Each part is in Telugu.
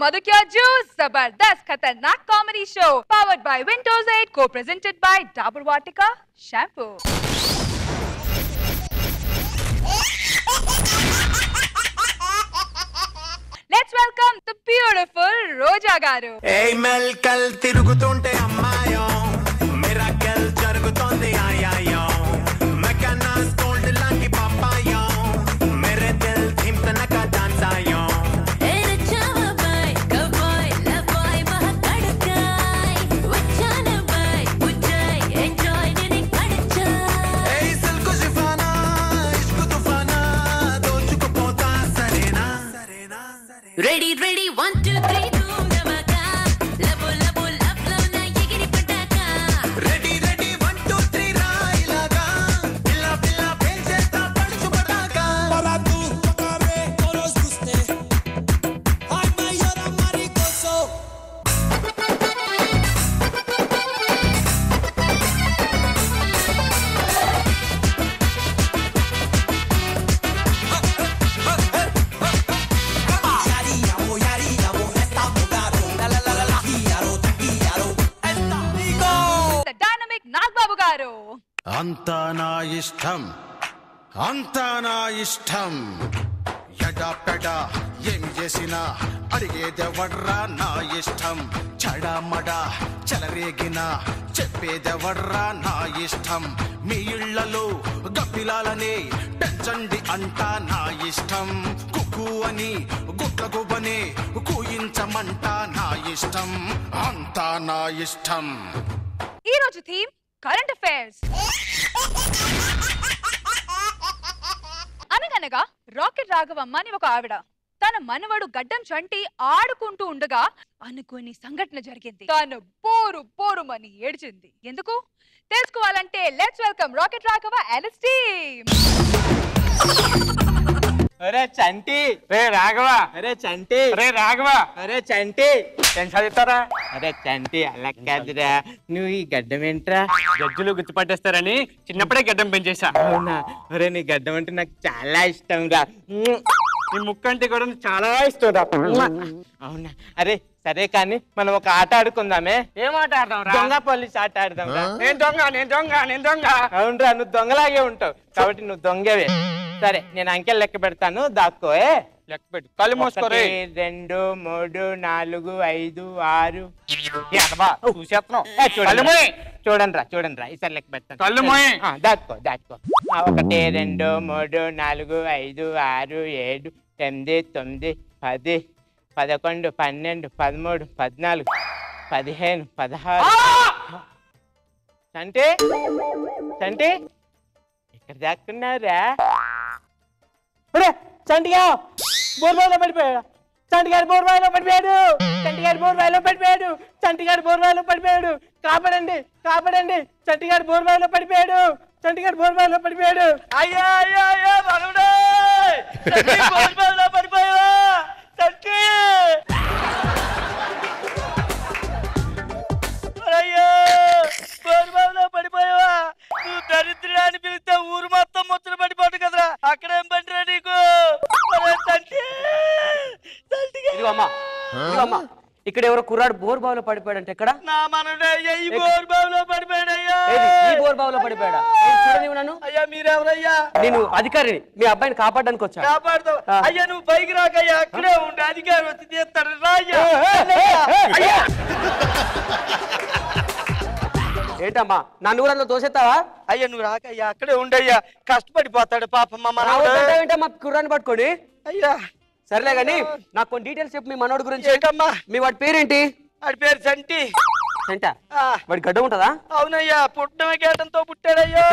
Madhukya Juice, Zabardast Khatarnak Comedy Show, powered by Windows 8, co-presented by Dabur Vatika Shampoo. Let's welcome the beautiful Roja Garu. Hey Melkal tirugutunte ammayo, miracle jarugutondi ayayo, mekanas gold langi papayo, mere dil dhimtana ka dance ayo. Hey chava boy, go boy, love boy, mahakadkai, vachana boy, ujjai, enjoy nini kadachai. Hey silku shifana, ishq tufana, dochuko pota sarena. Ready, 1, 2, 3, boom, dhamaka. Labo, labo, love, love, na yegiri pataka. Ready, 1, 2, 3 rai laga, pilla pilla pencheta padichu pataka. Para tu tocarme todos guste. Ay mayora maricoso. The dynamic Nagbabu Garu. అంతా నా ఇష్టం అంతా నా ఇష్టం ఎడాపెడ ఏం చేసినా అడిగేదెవడ్రా నా ఇష్టం చడమడ చెలరేగిన చెప్పేదెవడ్రా నా ఇష్టం మీ ఇళ్లలో గప్పిలాలనే పెంచండి అంటా నా ఇష్టం కుక్కు అని గుట్ల గుబ్బనే కూయించమంట నా ఇష్టం అంతా నా ఇష్టం ఈ రోజు థీమ్ కరెంట్ అఫైర్స్. అనగనగా రాకెట్ రాఘవమ్మ అని ఒక ఆవిడ తన మనవడు గడ్డం చంటి ఆడుకుంటూ ఉండగా అనుకోని సంఘటన జరిగింది. తాను పోరుమని ఏడ్చింది. ఎందుకు తెలుసుకోవాలంటే let's welcome rocket Raghava and his team. అరే చంటి రే రాఘవ అరే చంటి రే రాఘవ అరే చంటి ఏం చదువుతారా అరే చంటి అలా కాదురా నువ్వు ఈ గడ్డం ఏంట్రా జడ్జులు గుర్తుపట్టేస్తారని చిన్నప్పుడే గడ్డం పెంచేసా అవునా అరే నీ గడ్డం అంటే నాకు చాలా ఇష్టం రా నీ ముక్కు అంటే కూడా చాలా ఇష్టం రా అవునా అరే సరే కానీ మనం ఒక ఆట ఆడుకుందామే ఏం ఆట ఆడదాం దొంగ పోలీస్ ఆట ఆడదాం నేను దొంగ అవునరా నువ్వు దొంగలాగే ఉంటావు కాబట్టి నువ్వు దొంగవే సరే నేను అంకెలు లెక్క పెడతాను దాక్కోయే లెక్క పెట్టు కళ్ళు మూసుకోరే 2 3 4 5 6 చూడండి రా ఈసారి లెక్క పెడతాను కళ్ళు దాక్కో 1 2 3 4 5 6 7 8 9 10 11 12 13 14 15 16 చంటి ఇక్కడ దాక్కున్నారా చంటిగా బోర్వాయిలో పడిపోయాడు చంటిగారు బోర్వాయిలో పడిపోయాడు కాపాడండి చంటిగారు బోర్వాయిలో పడిపోయాడు అయ్యో భగవుడు బోర్వాయిలో పడిపోయావా చంటి అయ్యో బోర్వాయిలో పడిపోయావా నువ్వు దరిద్రాన్ని పిలిస్తే ఊరు మొత్తం ముచ్చట పడిపోదు కదరా అక్కడేం పంటరా నీకు అమ్మా ఇక్కడ ఎవరో కుర్రాడు బోర్బావులో పడిపోయాడంటే ఎక్కడ నా మనడే ఈ బోర్బావులో పడిపోయాడయ్యా ఈ బోర్బావులో పడిపోయాడా చూడని నన్ను అయ్యా మీరెవరయ్యా నేను అధికారిని మీ అబ్బాయిని కాపాడడానికి వచ్చా కాపాడుతావు అయ్యా నువ్వు పైకి రాకయ్యా అక్కడే ఉంటే అధికారి వచ్చి తీస్తాడు రాయ్యా ఏంటమ్మా నన్ను కూడా దోసేస్తావా అయ్యా నువ్వు రాకయ్యా అక్కడే ఉండయ్యా కష్టపడిపోతాడు పాపమ్మ మా కుర్రాన్ని పట్టుకొని అయ్యా సర్లే గాని నాకు కొన్ని డీటెయిల్స్ చెప్పు మీ మనోడు గురించి ఏంటమ్మా మీ వాడి పేరేంటి వాడి పేరు చంటి చంట వాడి గడ్డ ఉంటదా అవునయ్యా పుట్టమే గేటంతో పుట్టాడయ్యో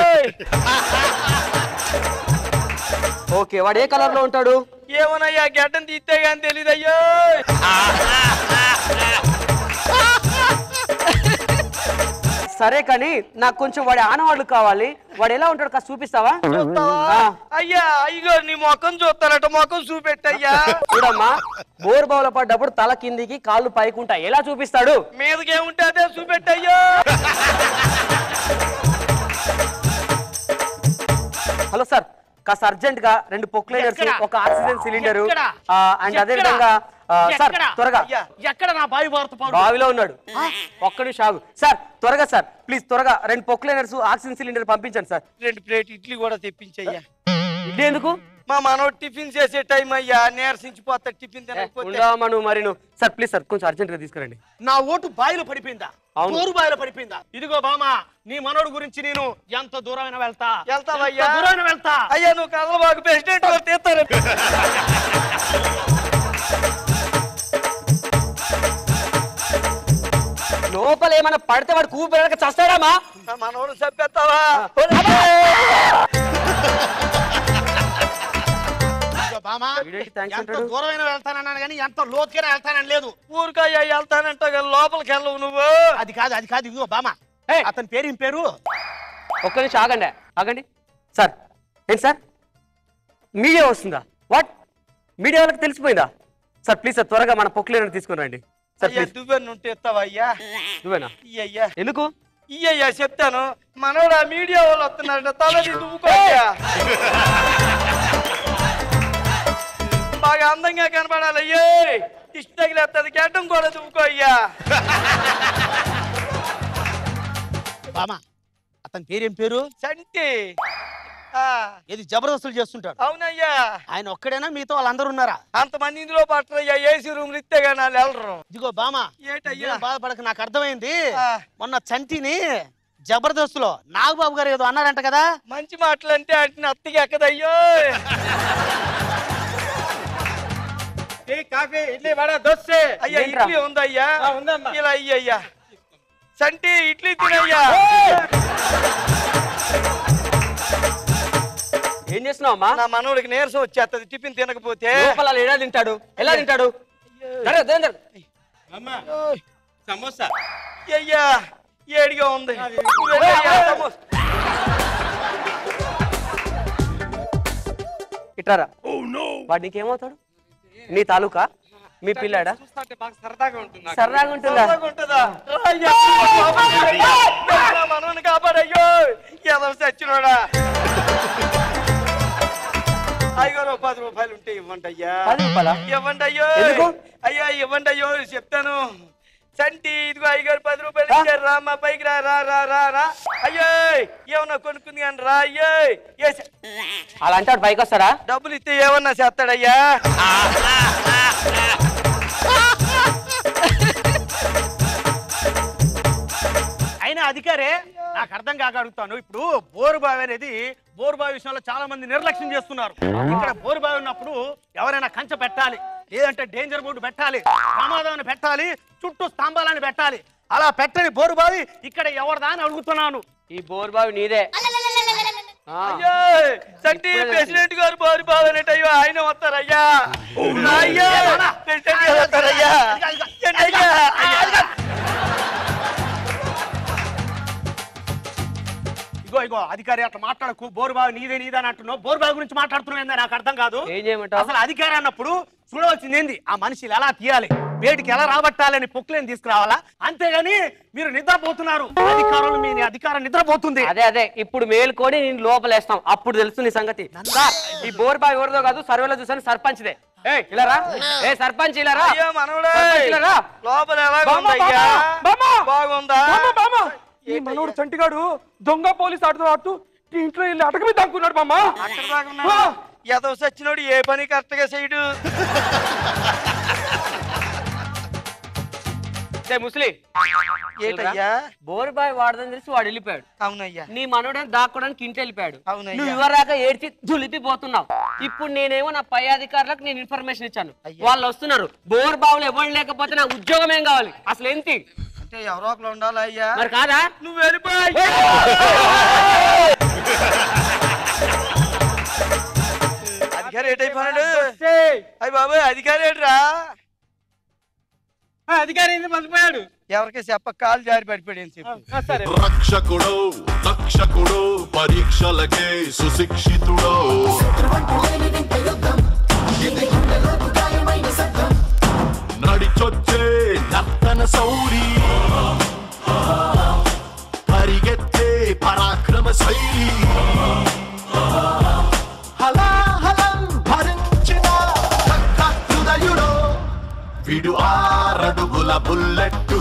ఓకే వాడు ఏ కలర్ లో ఉంటాడు ఏమోనయ్యా గడ్డం తీస్తే గాని తెలీదయ్యో సరే కానీ నాకు కొంచెం వాడి ఆనవాళ్ళు కావాలి వాడు ఎలా ఉంటాడు కాస్త చూపిస్తావా అయ్యా అయ్యో నీ ముఖం చూస్తారట ముఖం చూపెట్టయ్యా చూడమ్మా బోర్ బావులో పడ్డప్పుడు తల కిందికి కాళ్ళు పైకుంటాయి ఎలా చూపిస్తాడు మీదకేముంటే అదే చూపెట్టయ్యో హలో సార్ కాస్త అర్జెంట్ గా 2 పొక్లైనర్స్ ఒక ఆక్సిజన్ సిలిండర్ అండ్ అదే విధంగా సార్ త్వరగా ఎక్కడ నా బావి భారత బావిలో ఉన్నాడు. ఒక్క నిమిషం ఆగు సార్. త్వరగా సార్ ప్లీజ్ త్వరగా 2 పొక్లైనర్స్ ఆక్సిజన్ సిలిండర్ పంపించండి సార్. 2 ప్లేట్ ఇడ్లీ కూడా తెప్పించయ్యా. ఇడ్లీ ఎందుకు? మా మనోడు టిఫిన్ చేసే టైం అయ్యా, నీరసించిపోతా టిఫిన్ తినకపోతే. మరి సార్ ప్లీజ్ సార్ కొంచెం అర్జెంట్ గా తీసుకురండి. నా ఓటు బావిలో పడిపోయిందా? నోరు బావిలో పడిపోయిందా? ఇదిగో బామా, నీ మనోడు గురించి నేను ఎంత దూరమైన వెళ్తావయ్యా? దూరమైన వెళ్తా. అయ్యా నువ్వు కదలబాకు, ప్రెసిడెంట్ గారు తీస్తారు. లోపల ఏమైనా పడితే వాడు కూపు పెరగక చస్తాడామా? మనోడు చెప్పేస్తావా? ఎంత దూరమైన వెళ్తానన్నాను కానీ ఎంత లోతుగా వెళ్తానని లేదు. ఊరికయ్యా వెళ్తానంట లోపలికి వెళ్ళవు నువ్వు. అది కాదు ఇదిగో బామా, అతని పేరు ఏం పేరు? ఒక్క నిమిషం ఆగండి సార్. ఏంటి సార్ మీడియా వస్తుందా? వాట్ మీడియా వాళ్ళకి తెలిసిపోయిందా? సార్ ప్లీజ్ సార్ త్వరగా మన పొక్లైనర్ తీసుకుని రండి సార్. నువ్వే ఇస్తావయ్యా? నువ్వేనా? ఇయ్యయ్యా. ఎందుకు? ఇయ్యయ్యా చెప్తాను. మనోడు ఆ మీడియా వాళ్ళు వస్తున్నాడు, తలది నువ్వుకోయ్యా. బాగా అందంగా కనపడాలయ్యే. ఇష్ట తగిలేస్తుంది, గడ్డం కూడా దువ్వుకోయ్యా. బామా, అతని పేరేం పేరు? చంటి. ఏది జబర్దస్తులు చేస్తుంటాడు? అవునయ్యా. ఆయన ఒక్కడైనా మీతో వాళ్ళందరూ ఉన్నారా? అంతమంది ఇందులో పట్టరయ్యా, ఏసీ రూమ్లు ఇస్తే కానీ వాళ్ళు వెళ్ళరు. ఇదిగో బామా, ఏంటయ్యా బాధపడక, నాకు అర్థమైంది. మొన్న చంటిని జబర్దస్తులో నాగబాబు గారు ఏదో అన్నారంట కదా? మంచి మాటలు అంటే అంటే అత్తికి ఎక్కదయ్యో. కాఫీ ఇడ్లీ వడ దోశ. అయ్యా ఇడ్లీ ఉందయ్యా? ఇలా అయ్యయ్యా. సంటి ఇడ్లీ తినయ్యా. ఏం చేస్తున్నావు అమ్మా? నా మనోడికి నీరసం వచ్చేస్తుంది టిఫిన్ తినకపోతే. ఎలా తింటాడు? సమోసా అయ్యా ఏడిగా ఉంది. ఇట్రారా. వాడు నీకేమవుతాడు? నీ తాలూకా? మీ పిల్లాడా? సరదాగా ఉంటుందా? మనోని కాపాడయ్యో. ఏదో చచ్చినోడా. అయ్యో 10 రూపాయలు ఉంటే ఇవ్వండి అయ్యా. 10 రూపాయలా? ఇవ్వండి అయ్యో. అయ్యా ఇవ్వండి అయ్యో చెప్తాను. చంటి ఇదిగో అయ్యగారు 10 రూపాయలు ఇచ్చారు. రా మా పైకి రా రా రా రా రా. అయ్యో ఏమన్నా కొనుక్కుంది కానీ రా. అయ్యో అలా అంటే వాడు పైకి వస్తారా? డబ్బులు ఇస్తే ఏమన్నా చేస్తాడయ్యా. అయినా అధికారే, నాకు అర్థం కాక అడుగుతాను. ఇప్పుడు బోరుబావి అనేది, బోరుబావి విషయంలో చాలా మంది నిర్లక్ష్యం చేస్తున్నారు. ఇక్కడ బోరుబావి ఉన్నప్పుడు ఎవరైనా కంచె పెట్టాలి, లేదంటే డేంజర్ బోర్డు పెట్టాలి, ప్రమాదాన్ని పెట్టాలి, చుట్టూ స్తంభాలని పెట్టాలి. అలా పెట్టని బోరుబావి ఇక్కడ ఎవరిదా అని అడుగుతున్నాను. ఈ బోరుబావి నీదే. అయ్యో చంటి ప్రెసిడెంట్ గారు బోరు బావనట్టు అయ్యో ఆయన వస్తారయ్యా. అయ్యో ప్రెసిడెంట్ గారు వస్తారయ్యా. ఇగో అధికారి అట్లా మాట్లాడకు. బోరుబావి నీదే అని అంటున్నావు. బోరుబావి గురించి మాట్లాడుతున్నావు, నాకు అర్థం కాదు. ఏం చేయమంటావు? అసలు అధికారి అన్నప్పుడు చూడవలసింది ఏంది? ఆ మనిషిని ఎలా తీయాలి, వేటికి ఎలా రాబట్టాలని పొక్కులేని తీసుకురావాలా. అంతేగాని మీరు నిద్రపోతున్నారు. అధికారులు మీ అధికారం నిద్రపోతుంది. అదే ఇప్పుడు మేలుకొని నేను లోపలేస్తాం, అప్పుడు తెలుసు నీ సంగతి. ఈ బోరుబావి ఎవరిదో కాదు, సర్వేలో చూసాను సర్పంచ్దే. ఇలారా. సర్పంచ్ ఇలారా. లోపల ఎలాగుందయ్యా? బాగుందా? ఈ మనోడు చంటిగాడు దొంగ పోలీస్ ఆడుతూ ఇంట్లో వెళ్ళి అటకమి దాక్కున్నాడు బామ్మ. అక్కడ దాకున్నా ఎదవ సచ్చినోడు ఏ పని కరెక్ట్ గా చేయడు. ముస్లి ఏంటయ్యా? బోరుబావి వాడదని తెలిసి వాడు వెళ్ళిపోయాడు. అవునయ్యా. నీ మనోడే దాక్కోడానికి ఇంటి వెళ్ళిపోయాడు. అవునయ్యా. నువ్వు ఇవ్వరాక ఏడ్చి దులిపిపోతున్నావు. ఇప్పుడు నేనేమో నా పై అధికారులకు నేను ఇన్ఫర్మేషన్ ఇచ్చాను, వాళ్ళు వస్తున్నారు. బోరుబావులు ఎవరు లేకపోతే నా ఉద్యోగం ఏం కావాలి? అసలు ఏంటి అంటే ఎవరో ఒకరు ఉండాలి అయ్యా. మరి కాదా? నువ్వు వెళ్ళిపోయి అధికారి ఏటైపోయాడు? అయ్యి బాబు అధికారి ఏట్రా? అధికారి మర్చిపోయాడు. ఎవరికి చెప్ప కాలు జారి పడిపోయాడు. చెప్పు. రక్షకుడు రక్షకుడు పరీక్షలకే సుశిక్షితుడు. నడిచొచ్చే నర్తన సౌరి, పరిగెత్తే పరాక్రమ శైలి, హలాహలం భరించిన హృదయుడు, వీడు 6 అడుగుల బుల్లెట్టు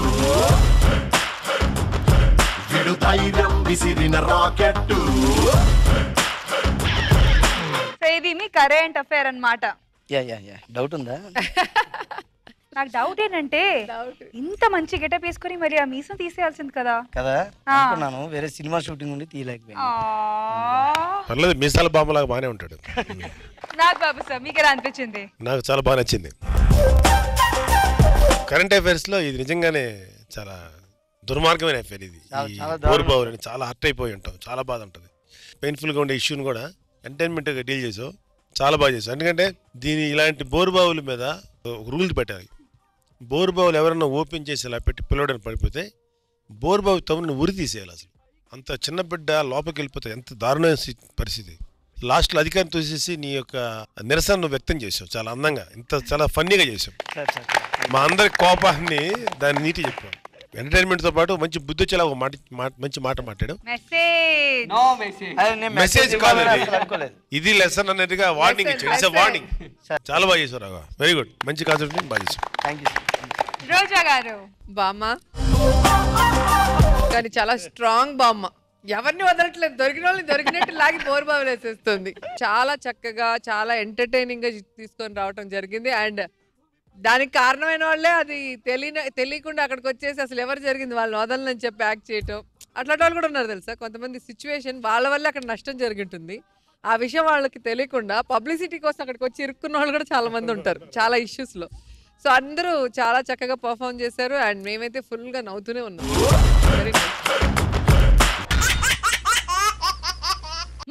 వీడు ధైర్యం విసిరిన రాకెట్టు ఇది మీ కరెంట్ అఫేర్ అన్నమాట. డౌట్ ఉందా? నాకు డౌట్ ఏంటంటే ఇంత మంచి గెటప్ వేసుకొని మరి ఆ మీసం తీసేయాల్సింది కదా కదా అనుకున్నాను. వేరే సినిమా షూటింగ్ ఉండి తీయలేకపోయాను. పర్లేదు, మీసాల బామ్మలాగా బాగానే ఉంటాడు. నాకు బాబు సార్ మీకు ఎలా అనిపించింది? నాకు చాలా బాగా నచ్చింది. కరెంట్ అఫైర్స్ లో ఇది నిజంగానే చాలా దుర్మార్గమైన అఫైర్. ఇది బోరుబావులు అని చాలా హర్ట్ అయిపోయి ఉంటాం, చాలా బాధ ఉంటుంది. పెయిన్ఫుల్ గా ఉండే ఇష్యూని కూడా ఎంటర్టైన్మెంట్ గా డీల్ చేసావు, చాలా బాగా చేసావు. ఎందుకంటే ఇలాంటి బోరుబావుల మీద ఒక రూల్ పెట్టాలి. బోరుబావులు ఎవరన్నా ఓపెన్ చేసి ఇలా పెట్టి పిల్లవడానికి పడిపోతే బోరుబావు తమ్ముని ఉరి తీసేయాలి. అసలు అంత చిన్న బిడ్డ లోపలికి వెళ్ళిపోతే ఎంత దారుణమైన పరిస్థితి. లాస్ట్లో అధికారం తోసేసి నీ యొక్క నిరసనను వ్యక్తం చేసావు చాలా అందంగా, చాలా ఫన్నీగా చేసావు. మా అందరి కోపాన్ని దాన్ని నీటి చెప్పావు. ఎంటర్టైన్మెంట్ తో పాటు మంచి బుద్ధి వచ్చేలా ఒక మంచి మాట మాట్లాడు. మెసేజ్ కాదు, ఇది లెసన్ అనేదిగా వార్నింగ్ ఇచ్చాడు. It's warning. చాలా బాగా చేశారు రాఘవ, వెరీ గుడ్. మంచి కాన్సెప్ట్ బాగా చేశారు. రోజా గారు బామ్మ కానీ చాలా స్ట్రాంగ్ బామ్మ, ఎవరిని వదలట్లేదు, దొరికిన వాళ్ళని దొరికినట్టు లాగి బోరుబావులు వేసేస్తుంది. చాలా చక్కగా చాలా ఎంటర్టైనింగ్ గా తీసుకొని రావటం జరిగింది. అండ్ దానికి కారణమైన వాళ్ళే అది తెలియకుండా అక్కడికి వచ్చేసి అసలు ఎవరు జరిగింది వాళ్ళని వదలని చెప్పి యాక్ట్ చేయటం, అట్లాంటి వాళ్ళు కూడా ఉన్నారు తెలుసా. కొంతమంది సిచ్యువేషన్ వాళ్ళ వల్ల అక్కడ నష్టం జరిగింటుంది, ఆ విషయం వాళ్ళకి తెలియకుండా పబ్లిసిటీ కోసం అక్కడికి వచ్చి ఇరుక్కున్న వాళ్ళు కూడా చాలా మంది ఉంటారు చాలా ఇష్యూస్ లో. సో అందరూ చాలా చక్కగా పర్ఫామ్ చేశారు అండ్ మేమైతే ఫుల్ గా నవ్వుతూనే ఉన్నాం. Very nice.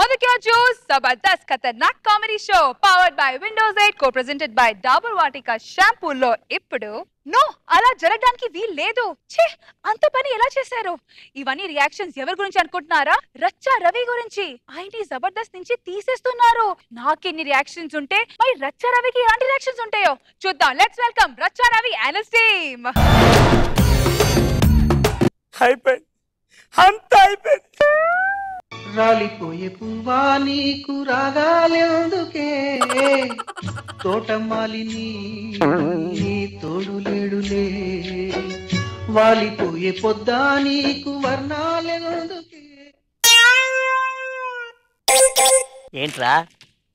Madhukya Juice, Zabardast Khatarnak Comedy Show, powered by Windows 8, co-presented by Dabur Vatika Shampoo లో ఇప్పుడు నో అలా జరగడానికి వీలు లేదు. ఛే, అంత పని ఎలా చేశారు? ఇవన్నీ రియాక్షన్స్ ఎవరి గురించి అనుకుంటున్నారా? రచ్చా రవి గురించి. ఆయన్ని జబర్దస్త్ నుంచి తీసేస్తున్నారు. నాకెన్ని రియాక్షన్స్ ఉంటే మరి రచ్చా రవికి ఎలాంటి రియాక్షన్స్ ఉంటాయో చూద్దాం. Let's welcome Racha Ravi and his team. అయిపోయింది, అంత అయిపోయింది. రాలిపోయే పువ్వా నీకు రాగాలెందుకే, తోటమాలిని నీ తోడు లేడులే, వాలిపోయే పొద్దా నీకు వర్ణాలెందుకే. ఏంట్రా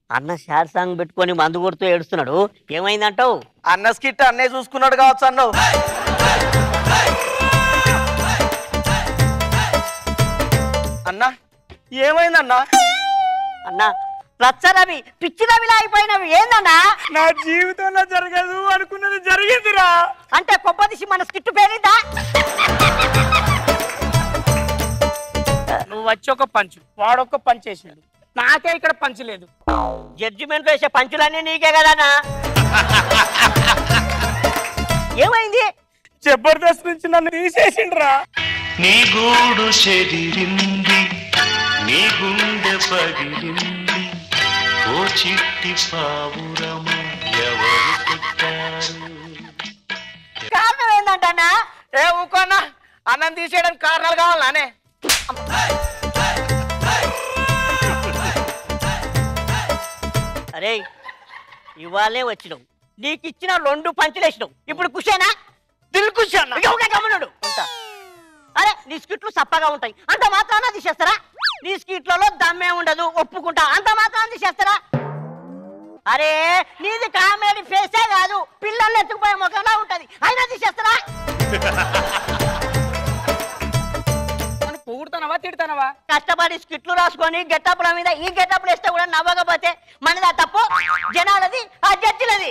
అన్న షార్ సాంగ్ పెట్టుకొని మందు కొడుతూ ఏడుస్తున్నాడు, ఏమైందంటావు? అన్న స్కిట్ అన్నే చూసుకున్నాడు కావచ్చు అన్నావు. అన్నా ఏమైందన్నా? అన్నా రచ్చ రవి పిచ్చి రవిలా అయిపోయినవి ఏందన్నా? నా జీవితంలో జరగదు అనుకున్నది జరిగిందిరా. అంటే కొబ్బదిసి మన స్కిట్ పేరిందా? నువ్వు వచ్చి ఒక పంచు, వాడొక్క పంచ్ వేసాడు, నాకే ఇక్కడ పంచు లేదు. జడ్జిమెంట్ వేసే పంచులన్నీ నీకే కదన్నా. ఏమైంది? జబర్దస్త్ నుంచి నన్ను తీసేసిండ్రా. నీ గూడు చెదిరింది, నీ గుండె పగిలింది, ఓ చిట్టి పావురమ ఎవరు పెట్టారు? కారణం ఏందంటన్నా? ఏ ఊకోన్నా, అన్నం తీసేయడానికి కారణాలు కావాలనే. అరే ఇవాళే వచ్చినావు, నీకు ఇచ్చిన 2 పంచులు వేసినావు, ఇప్పుడు కుషేనా? దిల్ కుషేనా? గమనుడు ఉంటా. అరే నీ స్కిట్లు సప్పగా ఉంటాయి, అంత మాత్రాన తీసేస్తారా? నీ స్కిట్లలో దమ్మే ఉండదు, ఒప్పుకుంటా, అంత మాత్రాన తీసేస్తారా? అరే నీది కామెడీ ఫేసే కాదు, పిల్లల్ని ఎత్తుకుపోయే ముఖంలా ఉంటది, అయినా తీసేస్తారా? పొగుడుతానవా తిడతానవా? కష్టపడి స్కిట్లు రాసుకొని గెటప్ల మీద ఈ గెటప్లు వేస్తే కూడా నవ్వకపోతే మనదా తప్పు, జనాలది, ఆ జడ్జిలది.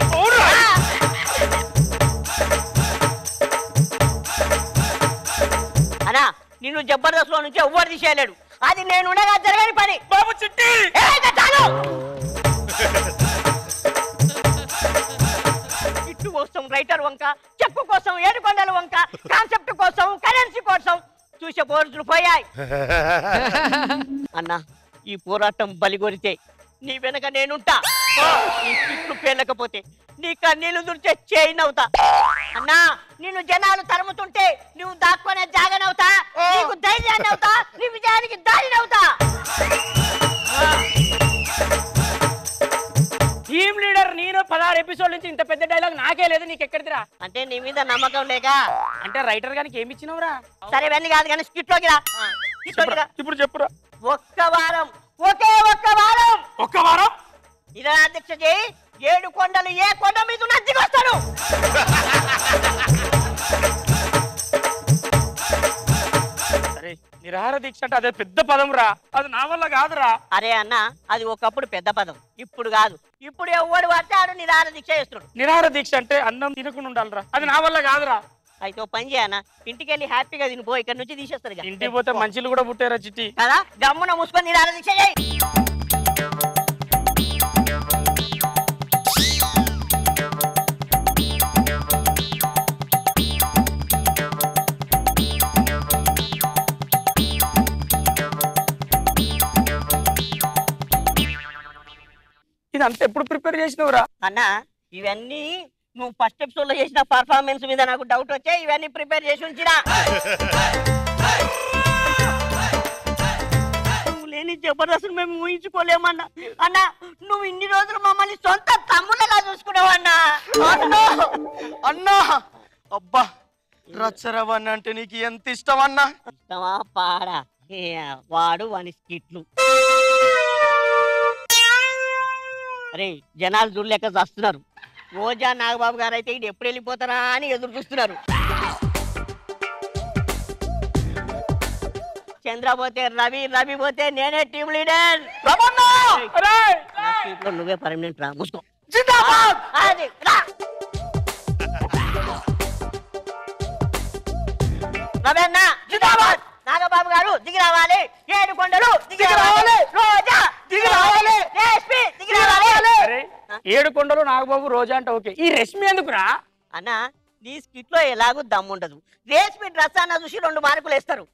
అనా నిన్ను జబర్దస్త్ లో నుంచి ఎవ్వరు తీసేయలేడు, అది నేను ఉండగా జరగని పని. బాబు చిట్టి ఇట్టు కోసం రైటర్ వంక, చెక్కు కోసం ఏడుకొండల వంక, కాన్సెప్ట్ కోసం కరెన్సీ కోసం చూసే పోరులు పోయాయి. అన్నా ఈ పోరాటం బలిగొరితే నీ వెనక నేనుంటా, నీ స్కిట్లు పేలకపోతే నీ కన్నీళ్లు దుర్చే చేయనవుతా. అన్నా నిన్ను జనాలు తరుముతుంటే నువ్వు దాక్కునే జాగనవుతా, నీకు ధైర్యాన్ని అవుతా, నీ విజయానికి దారినవుతా. టీమ్ లీడర్ నేను 16 ఎపిసోడ్ నుంచి ఇంత పెద్ద డైలాగ్ నాకే లేదు, నీకు ఎక్కడిదిరా? అంటే నీ మీద నమ్మకం లేక. అంటే రైటర్ గారికి ఏమి ఇచ్చినవురా? సరే ఇవన్నీ కాదు కానీ స్కిట్ లోకి రా. ఇప్పుడు చెప్పురా. ఒక్క వారం, ఒకే ఒక్క వారం, ఒక్క వారం నిరాహార దీక్ష చేయి. 7 కొండలు ఏ కొండ మీద నచ్చికొస్తాడు. అరే నిరాహార దీక్ష అంటే అదే పెద్ద పదం రా, అది నా వల్ల కాదురా. అరే అన్న, అది ఒకప్పుడు పెద్ద పదం, ఇప్పుడు కాదు. ఇప్పుడు ఎవడు పడితే ఆడు నిరాహార దీక్ష చేస్తున్నాడు. నిరాహార దీక్ష అంటే అన్నం తినకుండా ఉండాలిరా, అది నా వల్ల కాదురా. అయితే ఓ పని చేయన్న, ఇంటికి వెళ్ళి హ్యాపీగా తినిపో, ఇక్కడ నుంచి తీసేస్తారు ఇక. ఇంటికి పోతే మంచిలు కూడా పుట్టారా చిట్టి? కదా గమ్మున మూసుకొని నిరాహార దీక్ష చేయి. ఇదంతా ఎప్పుడు ప్రిపేర్ చేసినవురా? అన్న ఇవన్నీ నువ్వు ఫస్ట్ ఎపిసోడ్ లో చేసిన పర్ఫార్మెన్స్ మీద నాకు డౌట్ వచ్చే ఇవన్నీ ప్రిపేర్ చేసి ఉంచినా. నువ్వు లేని జబర్దస్త్ మేము ఊహించుకోలేమన్నా. అన్న నువ్వు ఇన్ని రోజులు మమ్మల్ని సొంత తమ్ముళ్ళగా చూసుకున్నావన్నా. అన్నా అబ్బా రచ్చరవన్న అంటే నీకు ఎంత ఇష్టం అన్నా? ఇష్టమా పాడా? వాడు వాని స్కిట్లు. అరే జనాలు చూడలేక వస్తున్నారు. రోజా నాగబాబు గారు అయితే ఇది ఎప్పుడు వెళ్ళిపోతారా అని ఎదురు చూస్తున్నారు. చంద్ర పోతే రవి, రవి పోతే నేనే టీమ్ లీడర్. నువ్వే పర్మనెంట్ రా, మూసుకో. రవి అన్న జిందాబాద్. నాగబాబు గారు దిగి రావాలి. 7 కొండలు దిగి రావాలి. రోజా దిగి రావాలి. రేష్మి దిగి రావాలి. 7 కొండలు నాగబాబు రోజా అంటే ఓకే, ఈ రష్మి ఎందుకురా? అన్న నీ స్కిట్ లో ఎలాగూ దమ్ముండదు. రేష్మి డ్రెస్ అన్న చూసి 2 మార్కులు వేస్తారు.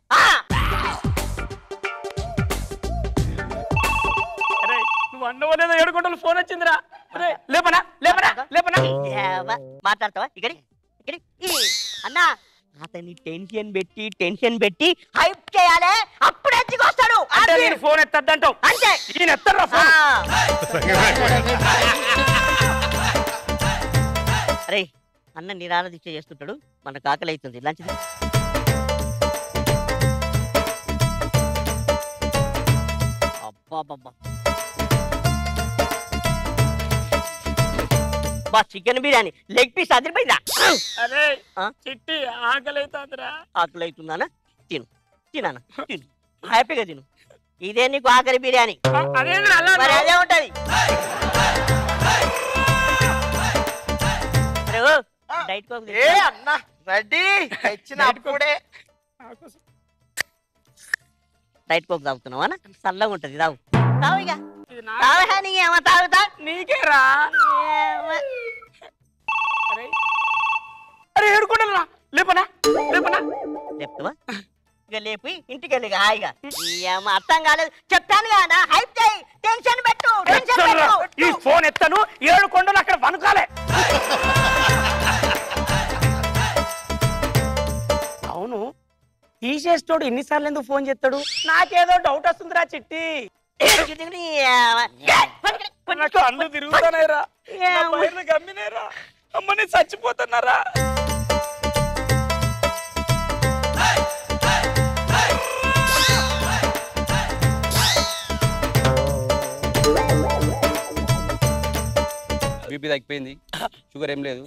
నువ్వు అన్నవలేదో 7 కొండలు ఫోన్ వచ్చిందిరా. లేపనా లేపనా లేపనా మాట్లాడతావా? ఇక్కడ అన్న అతన్ని టెన్షన్ పెట్టి హైప్ చేయాలి, అప్పుడే వస్తాడు. అంటే నేను ఫోన్ ఎత్తద్దంటావు? అంతే. ఈయన ఎత్తరా ఫోన్? అరే అన్న నిరాహార దీక్ష చేస్తుంటాడు, మనకు ఆకలి అవుతుంది. లంచ్ అబ్బా బా చికెన్ బిర్యానీ లెగ్ పీస్ అదిరిపోయిందా? అరే చిట్టి ఆకలి అవుతుందిరా. ఆకలి అవుతుందా? తిను తినానా, తిను హ్యాపీగా తిను. ఇదే నీకు ఆఖరి బిర్యానీ. మరి అదే ఉంటది. డైట్ కోక్ అన్నా రెడీ ఇచ్చిన అప్పుడే. డైట్ కోక్ తాగుతున్నావా? చల్లగా ఉంటది, తాగు తాగు ఇక. తాగా నీకేమో తాగుతా. నీకేరా. అరే 7 కొండలు లేపనా లేపనా లేపుతావా? ఇక లేపి ఇంటికి వెళ్ళి హాయిగా. ఏమో అర్థం కాలేదు చెప్తాను కదా, హైప్ చేయి, టెన్షన్ పెట్టు. ఈ ఫోన్ ఎత్తను, 7 కొండలు అక్కడ వనుకాలే. అవును తీసేస్తోడు ఎన్నిసార్లు ఎందుకు ఫోన్ చేస్తాడు? నాకేదో డౌట్ వస్తుందిరా చిట్టి. అన్ను తిరుగుతానేరా, గమ్మినేరా, అమ్మని చచ్చిపోతున్నారా. బీపీ తగ్గిపోయింది, షుగర్ ఏం లేదు,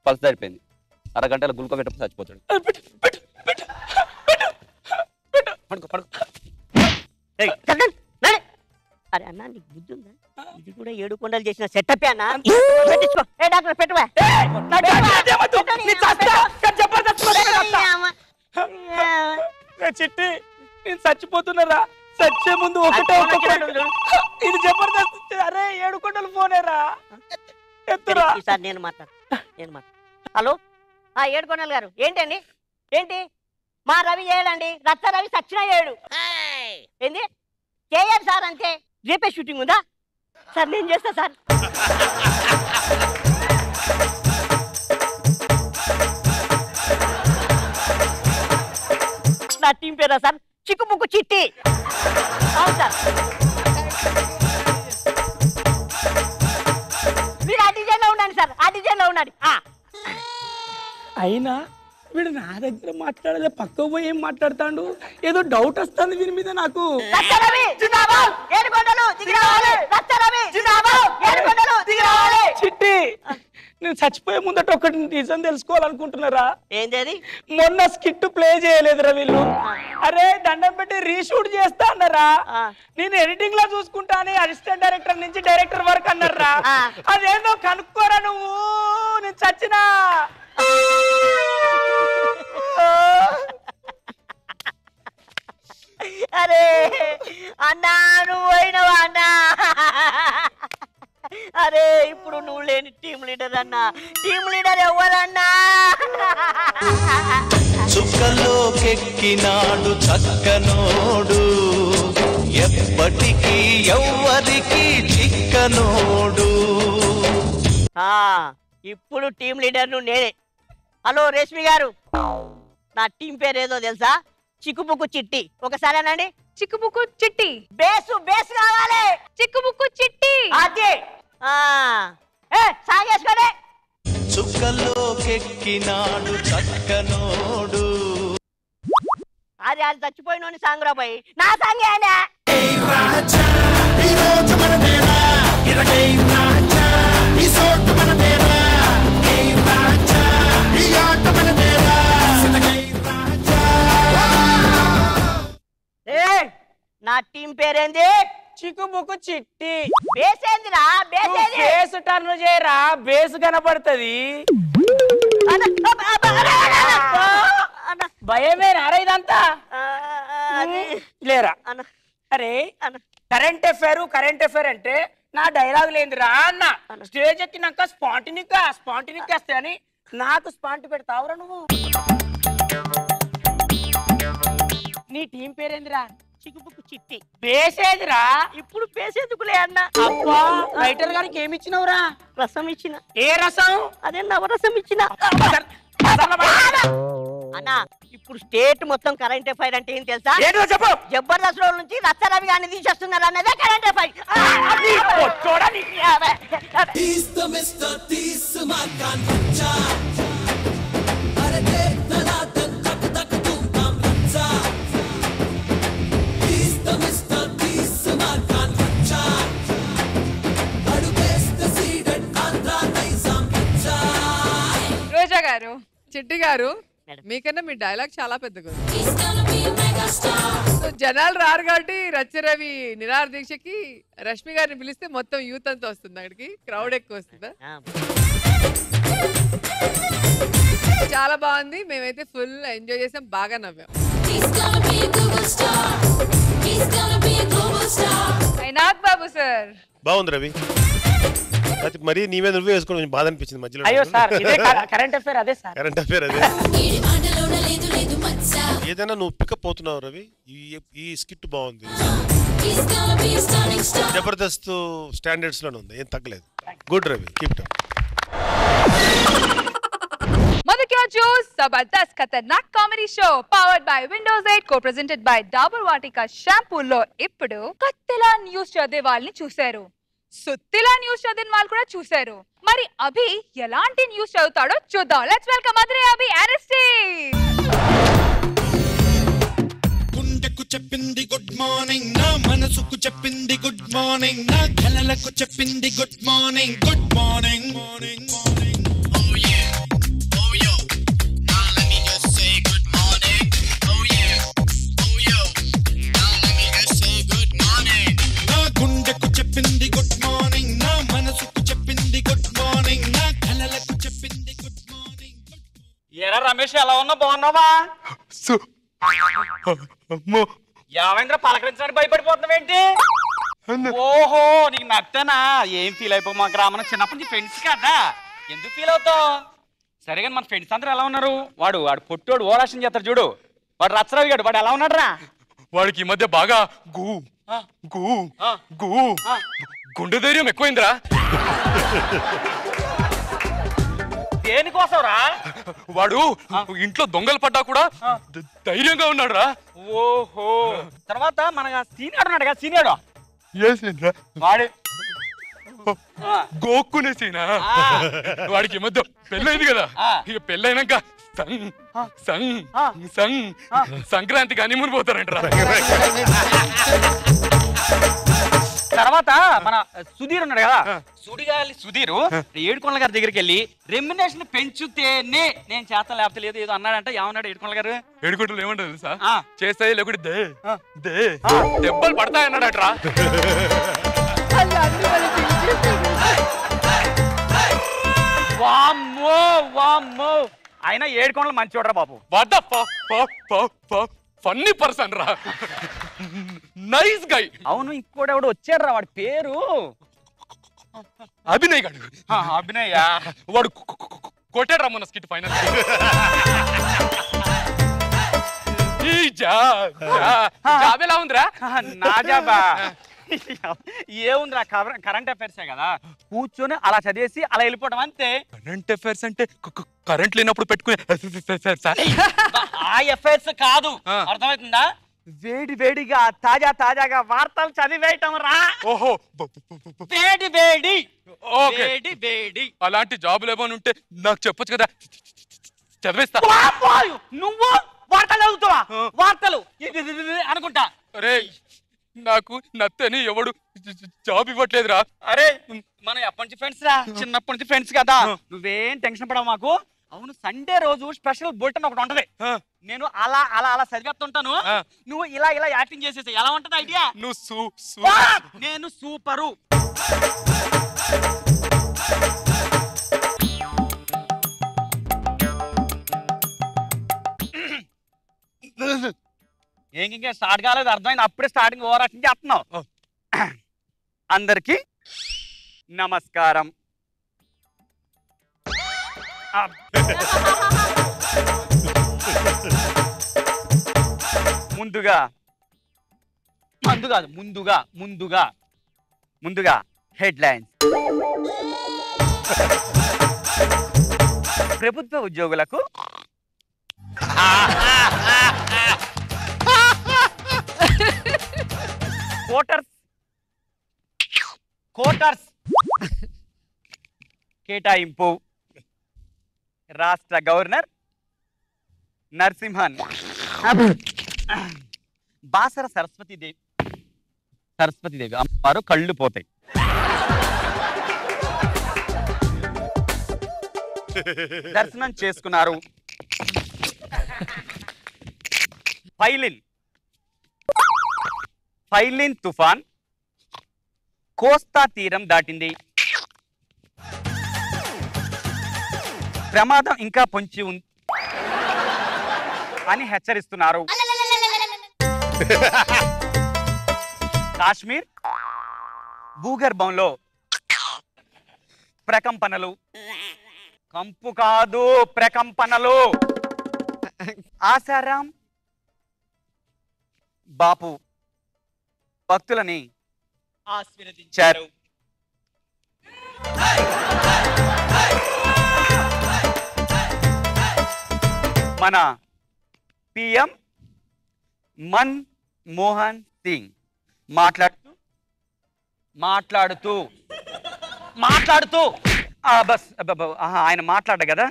పల్స్ తగ్గిపోయింది. అరగంటలో గుల్కో పెట్టకపోతే చచ్చిపోతాడు. అరే అన్న నీకు బుద్ధి ఉందా? ఇది కూడా 7 కొండలు చేసిన సెటప్ అన్న. పెట్టించుకో. ఏ డాక్టర్ పెట్టువా. చిట్టి నేను చచ్చిపోతున్నారా, చచ్చే ముందు ఒకటే ఇది జబర్దస్త్. అరే 7 కొండలు ఫోనేరా, ఎత్తురా. సార్ నేను మాట్లాడు. హలో 7 కొండలు గారు ఏంటండి? ఏంటి మా రవి చేయడండి, రచ్చ రవి సచ్చిన 7 ఏంది చేయాలి సార్. అంతే రేపే షూటింగ్ ఉందా సార్? నేను చేస్తా సార్. నా టీం పేరా సార్? చిక్కుముక్కు చిట్టి. అవును సార్. ఉండండి. అయినా వీడు నా దగ్గర మాట్లాడలే, పక్క పోయి ఏం మాట్లాడతాడు? ఏదో డౌట్ వస్తుంది వీరి మీద నాకు. చిట్టి, నేను చచ్చిపోయే ముందట ఒకటి నిజం తెలుసుకోవాలనుకుంటున్నారా? ఏంటది? మొన్న స్కిట్ ప్లే చేయలేదురా వీళ్ళు. అరే దండం పెట్టి రీషూట్ చేస్తా అన్నారా? నేను ఎడిటింగ్ లో చూసుకుంటా అని అసిస్టెంట్ డైరెక్టర్ నుంచి డైరెక్టర్ వరకు అన్నారా? అదేందో కనుక్కోరా నువ్వు. నేను చచ్చినా. అరే అన్నా, నువ్వు పోయినవా అన్నా? అరే ఇప్పుడు నువ్వు లేని టీమ్ లీడర్ అన్నా. టీమ్ లీడర్ ఎవరన్నా? చుక్కలోకెక్కినాడు చక్కనోడు, ఎప్పటికీ ఎవ్వరికి చిక్కనోడు. ఇప్పుడు టీమ్ లీడర్ ను నేనే. హలో రేష్మి గారు, నా టీం పేరు ఏదో తెలుసా? చిక్కుబుక్కు చిట్టి. ఒకసారి అనండి. చిక్కుబుక్కు చిట్టి. బేసు బేసు కావాలి. చిక్కుబుక్కు చిట్టి. అదే సాగేసుకోండి. చుక్కలోకెక్కినాడు చక్కనోడు. అది అది చచ్చిపోయినోని సాంగ్ రా పోయి నా సాంగ్ అయినా. నా టీం పేరేంది? చిక్కుబుక్కు చిట్టి. బేసేందిరా? బేసేది బేస్ టర్న్ చేయరా, బేస్ కనపడుతుంది. భయమేనా రా ఇదంతా? లేరా? అరే కరెంట్ అఫేర్ అంటే నా డైలాగ్ లేదురా అన్న. స్టేజ్ ఎక్కినాక స్పాంటినిక్ వస్తే అని నాకు స్పాంటి పెడతావురా నువ్వు. నీ టీం పేరేందిరా? చిక్కుబుక్కు చిట్టి. బేసేదిరా? ఇప్పుడు బేసేందుకులే అన్న. అబ్బా, రైటర్ గారికి ఏమి ఇచ్చినవురా? రసం ఇచ్చిన. ఏ రసం? అదే నవరసం ఇచ్చిన. అన్న ఇప్పుడు స్టేట్ మొత్తం కరెంట్ అఫైర్ అంటే ఏం తెలుసా? చెప్పు. జబర్దస్త్ లో నుంచి రచ్చరవి గారిని తీసేస్తున్నారు అన్నదే కరెంట్ అఫైర్. రోజా గారు, చిట్టి గారు, మీకన్నా మీ డైలాగ్ చాలా పెద్దగా ఉంది. జనాలు రారు కాబట్టి రచ్చరవి నిరాహార దీక్షకి రష్మి గారిని పిలిస్తే మొత్తం యూత్ అంతా వస్తుంది. అక్కడికి క్రౌడ్ ఎక్కువ వస్తుందా? చాలా బాగుంది. మేమైతే ఫుల్ ఎంజాయ్ చేసాం, బాగా నవ్వాం. బాబు సార్ బాగుంది రవి. మరి నీ మీద నువ్వే వేసుకుని కొంచెం బాధ అనిపించింది మధ్యలో. అయ్యో సార్, ఇదే కరెంట్ అఫేర్ అదే సార్. కరెంట్ అఫేర్ అదే. ఏదైనా నువ్వు పికప్ అవుతున్నావు రవి. ఈ స్కిట్ బాగుంది. జబర్దస్త్ స్టాండర్డ్స్ లోనే ఉంది, ఏం తగ్గలేదు. Good Ravi, keep it up. Jabardasth Khatarnak comedy show powered by Windows 8 co-presented by Dabur Vatika షాంపూలో ఇప్పుడు కత్తిలా న్యూస్ చదివే వాళ్ళని చూశారు, సుత్తిలా న్యూస్ చదివిన వాళ్ళు కూడా చూశారు. మరి అభి ఎలాంటి న్యూస్ చదువుతాడో చూద్దాం. లెట్స్ వెల్కమ్ మధురై అభి అరెస్టేడ్. గుండెకు చెప్పింది గుడ్ మార్నింగ్, నా మనసుకు చెప్పింది గుడ్ మార్నింగ్, నా కలలకు చెప్పింది good morning. Good morning morning morning. Oh yeah, oh yo, now let me just say good morning. Oh yeah, oh yo, now let me just say good morning. నా గుండెకు చెప్పింది గుడ్ మార్నింగ్, నా మనసుకు చెప్పింది గుడ్ మార్నింగ్, నా కలలకు చెప్పింది గుడ్ మార్నింగ్. ఏరా రమేష్, ఎలా ఉన్నా? బాగున్నావా? యావేంద్ర పలకరించడానికి భయపడిపోతున్నావేంటి? ఓహో, నీకు నచ్చనా? ఏం ఫీల్ అయిపో. మా గ్రామంలో చిన్నప్పటి నుంచి ఫ్రెండ్స్ కదా, ఎందుకు ఫీల్ అవుతావు? సరే కానీ మన ఫ్రెండ్స్ అందరూ ఎలా ఉన్నారు? వాడు పొట్టోడు ఓరాషన్ చేస్తాడు చూడు, వాడు రచ్చరావు గాడు, వాడు ఎలా ఉన్నాడు రా? వాడికి ఈ మధ్య బాగా గూ గూ గూ గుండె ధైర్యం ఎక్కువైందిరా. దేనికోసం రా? వాడు ఇంట్లో దొంగలు పడ్డా కూడా ధైర్యంగా ఉన్నాడు రా. ఓహో, తర్వాత మన సీనియర్ ఉన్నాడు కదా, సీనియర్ వాడు గోక్కునేసినా వాడికి ఈ మధ్య పెళ్ళైంది కదా, ఇక పెళ్ళైనాక సంక్రాంతికి హనీమూన్ పోతారంటరా. తర్వాత మన సుధీర్ ఉన్నాడు కదా, సుడిగాలి సుధీర్ ఏడుకొండల గారి దగ్గరికి వెళ్ళి రెమ్యునేషన్ పెంచుతేనే నేను చేస్తాను లేకపోతే లేదు ఏదో అన్నాడంట. ఏమన్నాడు ఏడుకొండల గారు? ఏడుకొండలు ఏమంటారు తెలుసా? చేస్తాయి లేకుంటే దెబ్బలు పడతాయి అన్నాడట్రా. వామ్మో వామ్మో, ఆయన ఏడుకొండలు మంచి చూడరా బాబు. ఫన్నీ పర్సన్ రా, నైస్ గై. అవును, ఇంకోడెవడు వచ్చాడు రా, వాడి పేరు అభినయ్ గాడు. అభినయ్ వాడు కొట్టాడు రా మొన్న స్కిట్ ఫైనల్. జాబ్ ఎలా ఉందిరా? నా జాబా ఏముందిరా, కరెంట్ అఫైర్సే కదా, కూర్చొని అలా చదివేసి అలా వెళ్ళిపోవడం అంతే. కరెంట్ అఫైర్స్ అంటే కరెంట్ లేనప్పుడు పెట్టుకునే ఆ అఫైర్స్ కాదు, అర్థమవుతుందా? వేడి వేడిగా తాజా తాజాగా వార్తలు చదివేయటం రా. ఓహో, వేడి వేడి వేడి వేడి. అలాంటి జాబులు ఏమైనా ఉంటే నాకు చెప్పొచ్చు కదా, చదివేస్తా. నువ్వు వార్తలు చదువుతావా? వార్తలు అనుకుంటా. అరే, నాకు నత్తని ఎవడు జాబ్ ఇవ్వట్లేదురా. అరే, మనం ఎప్పటి నుంచి ఫ్రెండ్స్ రా, చిన్నప్పటి నుంచి ఫ్రెండ్స్ కదా, నువ్వేం టెన్షన్ పడవు మాకు. అవును, సండే రోజు స్పెషల్ బులెటిన్ ఒకటి ఉంటది, నేను అలా అలా అలా చదివేస్తుంటాను, నువ్వు ఇలా ఇలా యాక్టింగ్ చేసేసి ఎలా ఉంటది ఐడియా? నువ్వు నేను సూపరు. ఇంకా స్టార్ట్ కాలేదు, అర్థమైంది, అప్పుడే స్టార్టింగ్ ఓవర్ యాక్టింగ్ చేస్తున్నావు. అందరికి నమస్కారం. ముందుగా ముందుగా ముందుగా ముందుగా హెడ్లైన్స్. ప్రభుత్వ ఉద్యోగులకు కోటర్స్ కేటాయింపు. రాష్ట్ర గవర్నర్ నరసింహన్ బాసర సరస్వతీదేవి అమ్మవారు కళ్ళు పోతాయి. దర్శనం చేసుకున్నారు. ఫైలిన్ తుఫాన్ కోస్తా తీరం దాటింది. ప్రమాదం ఇంకా పొంచి ఉంది అని హెచ్చరిస్తున్నారు. కాశ్మీర్ భూగర్భంలో ప్రకంపనలు, కంపు కాదు ప్రకంపనలు. ఆసారాం బాపు భక్తులని ఆశీర్వదించారు. మన పిఎం మన్మోహన్ సింగ్ మాట్లాడుతూ బస్ ఆయన మాట్లాడ కదా.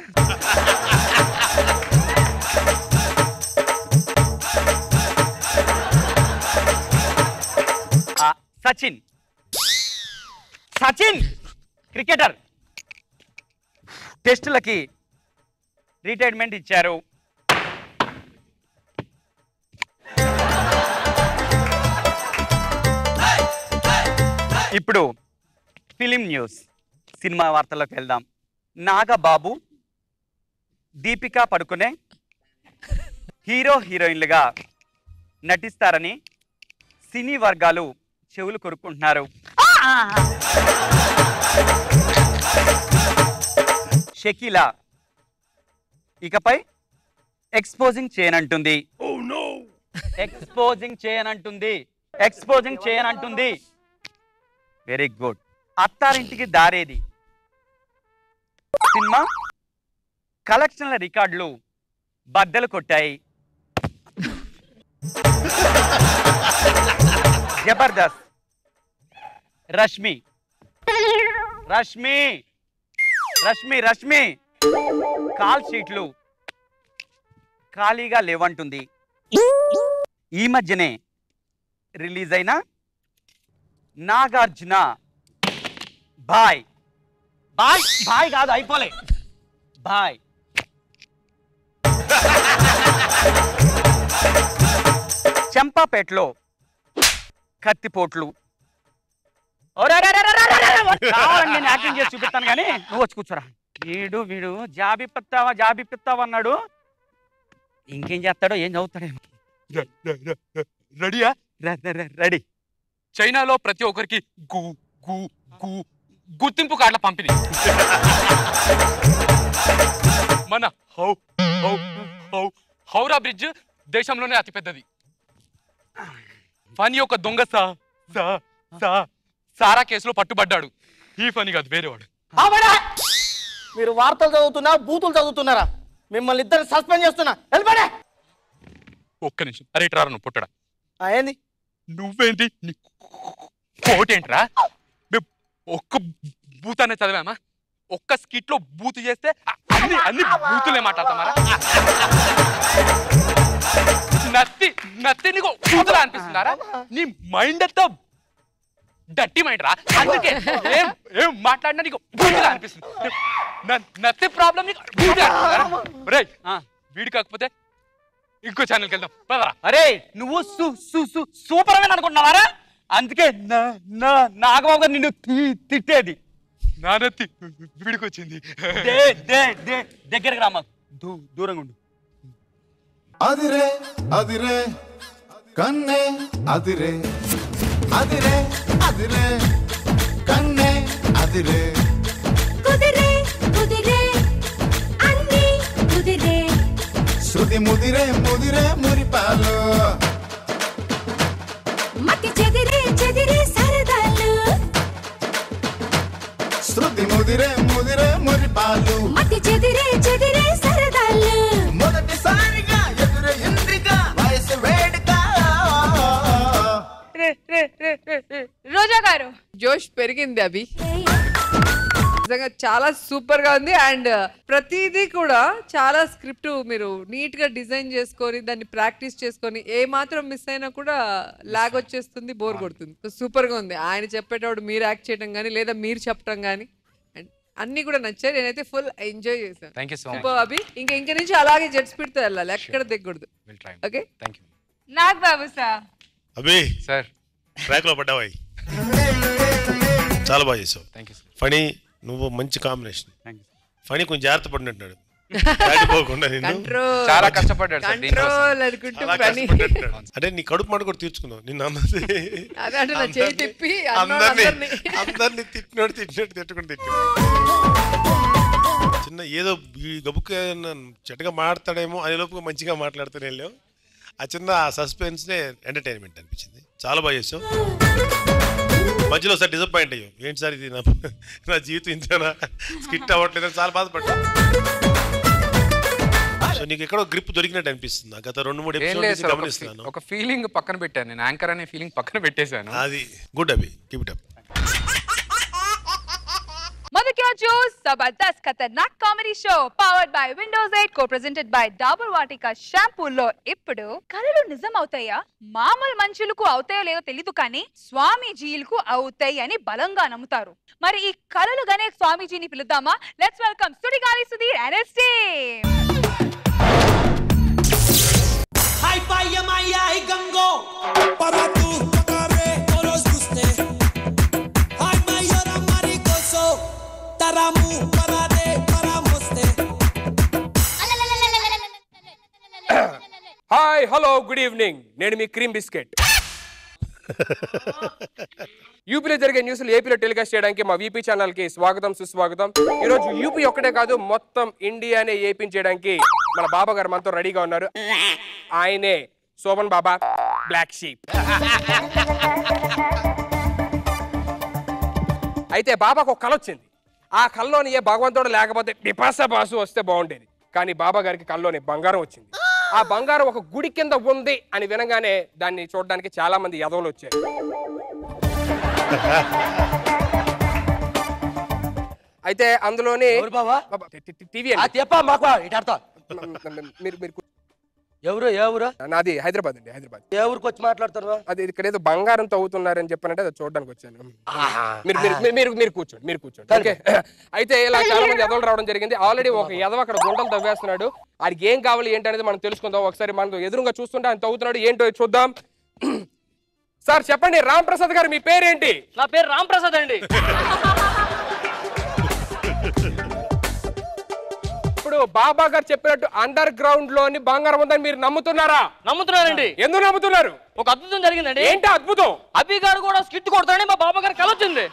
సచిన్ క్రికెటర్ టెస్టులకి రిటైర్మెంట్ ఇచ్చారు. ఇప్పుడు ఫిలిం న్యూస్, సినిమా వార్తల్లోకి వెళ్దాం. నాగబాబు, దీపికా పడుకునే హీరో హీరోయిన్లుగా నటిస్తారని సినీ వర్గాలు చెవులు కొరుక్కుంటున్నారు. షకీలా ఇకపై ఎక్స్పోజింగ్ చేయనంటుంది. Very good. అత్తారింటికి దారేది సినిమా కలెక్షన్ల రికార్డులు బద్దలు కొట్టాయి. జబర్దస్త్ రష్మి రష్మి రష్మి రష్మి కాల్ షీట్లు ఖాళీగా లేవంటుంది. ఈ మధ్యనే రిలీజ్ అయిన నాగార్జున బాయ్ బాయ్ బాయ్ కాదు అయిపోలే బాయ్ చెంపాపేటలో కత్తిపోట్లు కావాలని నేను యాక్టింగ్ చేసి చూపిస్తాను కానీ నువ్వు వచ్చి కూర్చోరా. వీడు జాబిపిస్తావా అన్నాడు. ఇంకేం చేస్తాడో ఏం చదువుతాడేమో. రెడీయా? రెడీ. చైనాలో ప్రతి ఒక్కరికి గుర్తింపు కార్డుల పంపిణీ. మన హౌరా బ్రిడ్జ్ దేశంలోనే అతిపెద్దది. ఫనీ ఒక దొంగ సారా కేసులో పట్టుబడ్డాడు. ఈ ఫనీ కాదు వేరేవాడు. మీరు వార్తలు చదువుతున్నా బూతులు చదువుతున్నారా? మిమ్మల్ని ఇద్దరు సస్పెండ్ చేస్తున్నా. వెళ్ళిపోడే. ఒక్క నిమిషం. అరే ఇట్రా నువ్వు పుట్టడా. ఏంది నువ్వేంటి కోటేంట్రా? ఒక్క బూతనే చదివామా? ఒక్క స్కిట్ లో బూతు చేస్తే అన్ని బూతులే మాట్లాడతామారా? నత్తి నీకు బూతులా అనిపిస్తున్నారా? నీ మైండ్ అంతా డట్టి మైండ్ రా. అందుకే ఏం మాట్లాడినా నీకు బూతులా అనిపిస్తుంది. నత్తి ప్రాబ్లం నీకు రే. వీడి కాకపోతే ఇంకో ఛానల్కి వెళ్దాం పదరా. అరే నువ్వు సూపర్ మ్యాన్ అనుకుంటున్నావారా? అందుకే నాగబాబు గారు నిన్ను తిట్టేది. నానత్తి వీడికి వచ్చింది. దగ్గరకు రామా, దూరంగా ఉండు. అదిరే అదిరే కన్నే అదిరే అదిరే అదిరే కన్నే అదిరే కుదిరే కుదిరే అన్ని కుదిరే శృతి ముదిరే ముదిరే మురిపాలు మతి చెదిరే చెదిరే సరదాలు శృతి ముదిరే ముదిరే మురిపాలు మతి చెదిరే చెదిరే సరదాలు మొదటిసారిగా ఎదురే ఇంద్రిగా వయసు వేడుక. రోజా గారు జోష్ పెరిగింది అభి. నిజంగా చాలా సూపర్ గా ఉంది. అండ్ ప్రతిదీ కూడా చాలా స్క్రిప్ట్ మీరు నీట్ గా డిజైన్ చేసుకొని దాన్ని ప్రాక్టీస్ చేసుకొని ఏ మాత్రం మిస్ అయినా కూడా లాగ్ వచ్చేస్తుంది, బోర్ కొడుతుంది. సూపర్ గా ఉంది. ఆయన చెప్పేటప్పుడు మీరు యాక్ట్ చేయడం కానీ లేదా మీరు చెప్పడం కానీ అన్ని కూడా నచ్చాయి. నేనైతే ఫుల్ ఎంజాయ్ చేశాను. Thank you so super Abhi. ఇంకా నుంచి అలాగే జెట్ స్పీడ్ తో వెళ్ళాలి, ఎక్కడ దిగకూడదు. Okay thank you. Nag Babu sir. Abhi sir track లో పడ్డావా? చాలా బాగా చేసావు. Thank you. ఫణి నువ్వు మంచి కాంబినేషన్. ఫణి కొంచెం జాగ్రత్త పడినట్టున్నాడు. దాటిపోకుండా చాలా కష్టపడ్డాడు సార్ కంట్రోల్ అనుకుంటూ పని. అంటే నీ కడుపు మాట కూడా తీర్చుకున్నావు. నిన్న అందరినీ తిట్టినట్టు తిట్టుకుని చిన్న ఏదో ఈ గబుక్క చెట్టుగా మాట్లాడతాడేమో అనే లోపుగా మంచిగా మాట్లాడుతూనే వెళ్ళావు. ఆ చిన్న సస్పెన్స్నే ఎంటర్టైన్మెంట్ అనిపించింది. చాలా బాగా చేసావు. మధ్యలో సార్ డిసప్పాయింట్ అయ్యావు. ఏంటి సార్ ఇది నా జీవితం ఇంతేనా, స్కిట్ అవ్వట్లేదని చాలా బాధపడ్డా. సో నీకు ఎక్కడో గ్రిప్ దొరికినట్టు అనిపిస్తుంది. గత 2-3 ఎపిసోడ్స్ గమనిస్తున్నాను. ఒక ఫీలింగ్ పక్కన పెట్టాను నేను. యాంకర్ అనే ఫీలింగ్ పక్కన పెట్టేశాను. అది good Abhi, keep it up. मधुक्या जूस Jabardasth Khatarnak comedy show powered by Windows 8 co-presented by Dabur Vatika షాంపూలో ఇప్పుడు కలలు నిజం అవుతాయా? మామూలు మనుషులకు అవుతాయో లేదో తెలీదు కానీ స్వామీజీలకు అవుతాయి అని బలంగా నమ్ముతారు. మరి ఈ కలలు గనే స్వామీజీని పిలుద్దామా? Let's welcome Sudigali Sudheer and his team. Hi bye my ay gango para tu tocaré todos guste. Hi my yora maricoso taramu para de para moste. Hi hello good evening. నేను మీ క్రీమ్ బిస్కెట్. యూపీలో జరిగే న్యూస్లు ఏపీలో టెలికాస్ట్ చేయడానికి మా వీపీ ఛానల్ కి స్వాగతం సుస్వాగతం. ఈరోజు యూపీ ఒక్కటే కాదు మొత్తం ఇండియానే ఏపీ చేయడానికి మన బాబా గారు మనతో రెడీగా ఉన్నారు. ఆయనే శోభన్ బాబా బ్లాక్ షీప్. అయితే బాబాకు ఒక కళ వచ్చింది. ఆ కళ్ళలోని ఏ భగవంతుడు లేకపోతే బిపాసా బాసు వస్తే బాగుండేది. కానీ బాబా గారికి కళ్ళలోని బంగారం వచ్చింది. ఆ బంగారం ఒక గుడి కింద ఉంది అని వినగానే దాన్ని చూడడానికి చాలా మంది యదవులు వచ్చారు. అయితే అందులోని బాబా టీవీ మీరు ఎవరు ఏ ఊరు? నాది హైదరాబాద్ అండి, హైదరాబాద్. ఏ ఊరికి వచ్చి మాట్లాడుతున్నారు? అది ఇక్కడ ఏదో బంగారం తవ్వుతున్నారని చెప్పానంటే అది చూడడానికి వచ్చాను. మీరు కూర్చోండి, మీరు కూర్చోండి. ఓకే. అయితే ఇలా చాలా మంది ఎదవలు రావడం జరిగింది. ఆల్రెడీ ఒక ఎదవ అక్కడ గుంటలు తవ్వేస్తున్నాడు. ఆడికి ఏం కావాలి ఏంటి అనేది మనం తెలుసుకుందాం. ఒకసారి మనం ఎదురుగా చూస్తుంటే ఆయన తవ్వుతున్నాడు, ఏంటో చూద్దాం. సార్ చెప్పండి, రామ్ ప్రసాద్ గారు మీ పేరేంటి? నా పేరు రామ్ ప్రసాద్ అండి. ఇప్పుడు బాబా గారు చెప్పినట్టు అండర్ గ్రౌండ్ లోని బంగారం ఉందని మీరు నమ్ముతున్నారా? నమ్ముతున్నానండి. ఎందుకు నమ్ముతున్నారు? ఒక అద్భుతం జరిగిందండి. ఏంటి అద్భుతం? అభి గారు కూడా స్కిట్ కొడతాడని మా బాబా గారు కలొచ్చింది.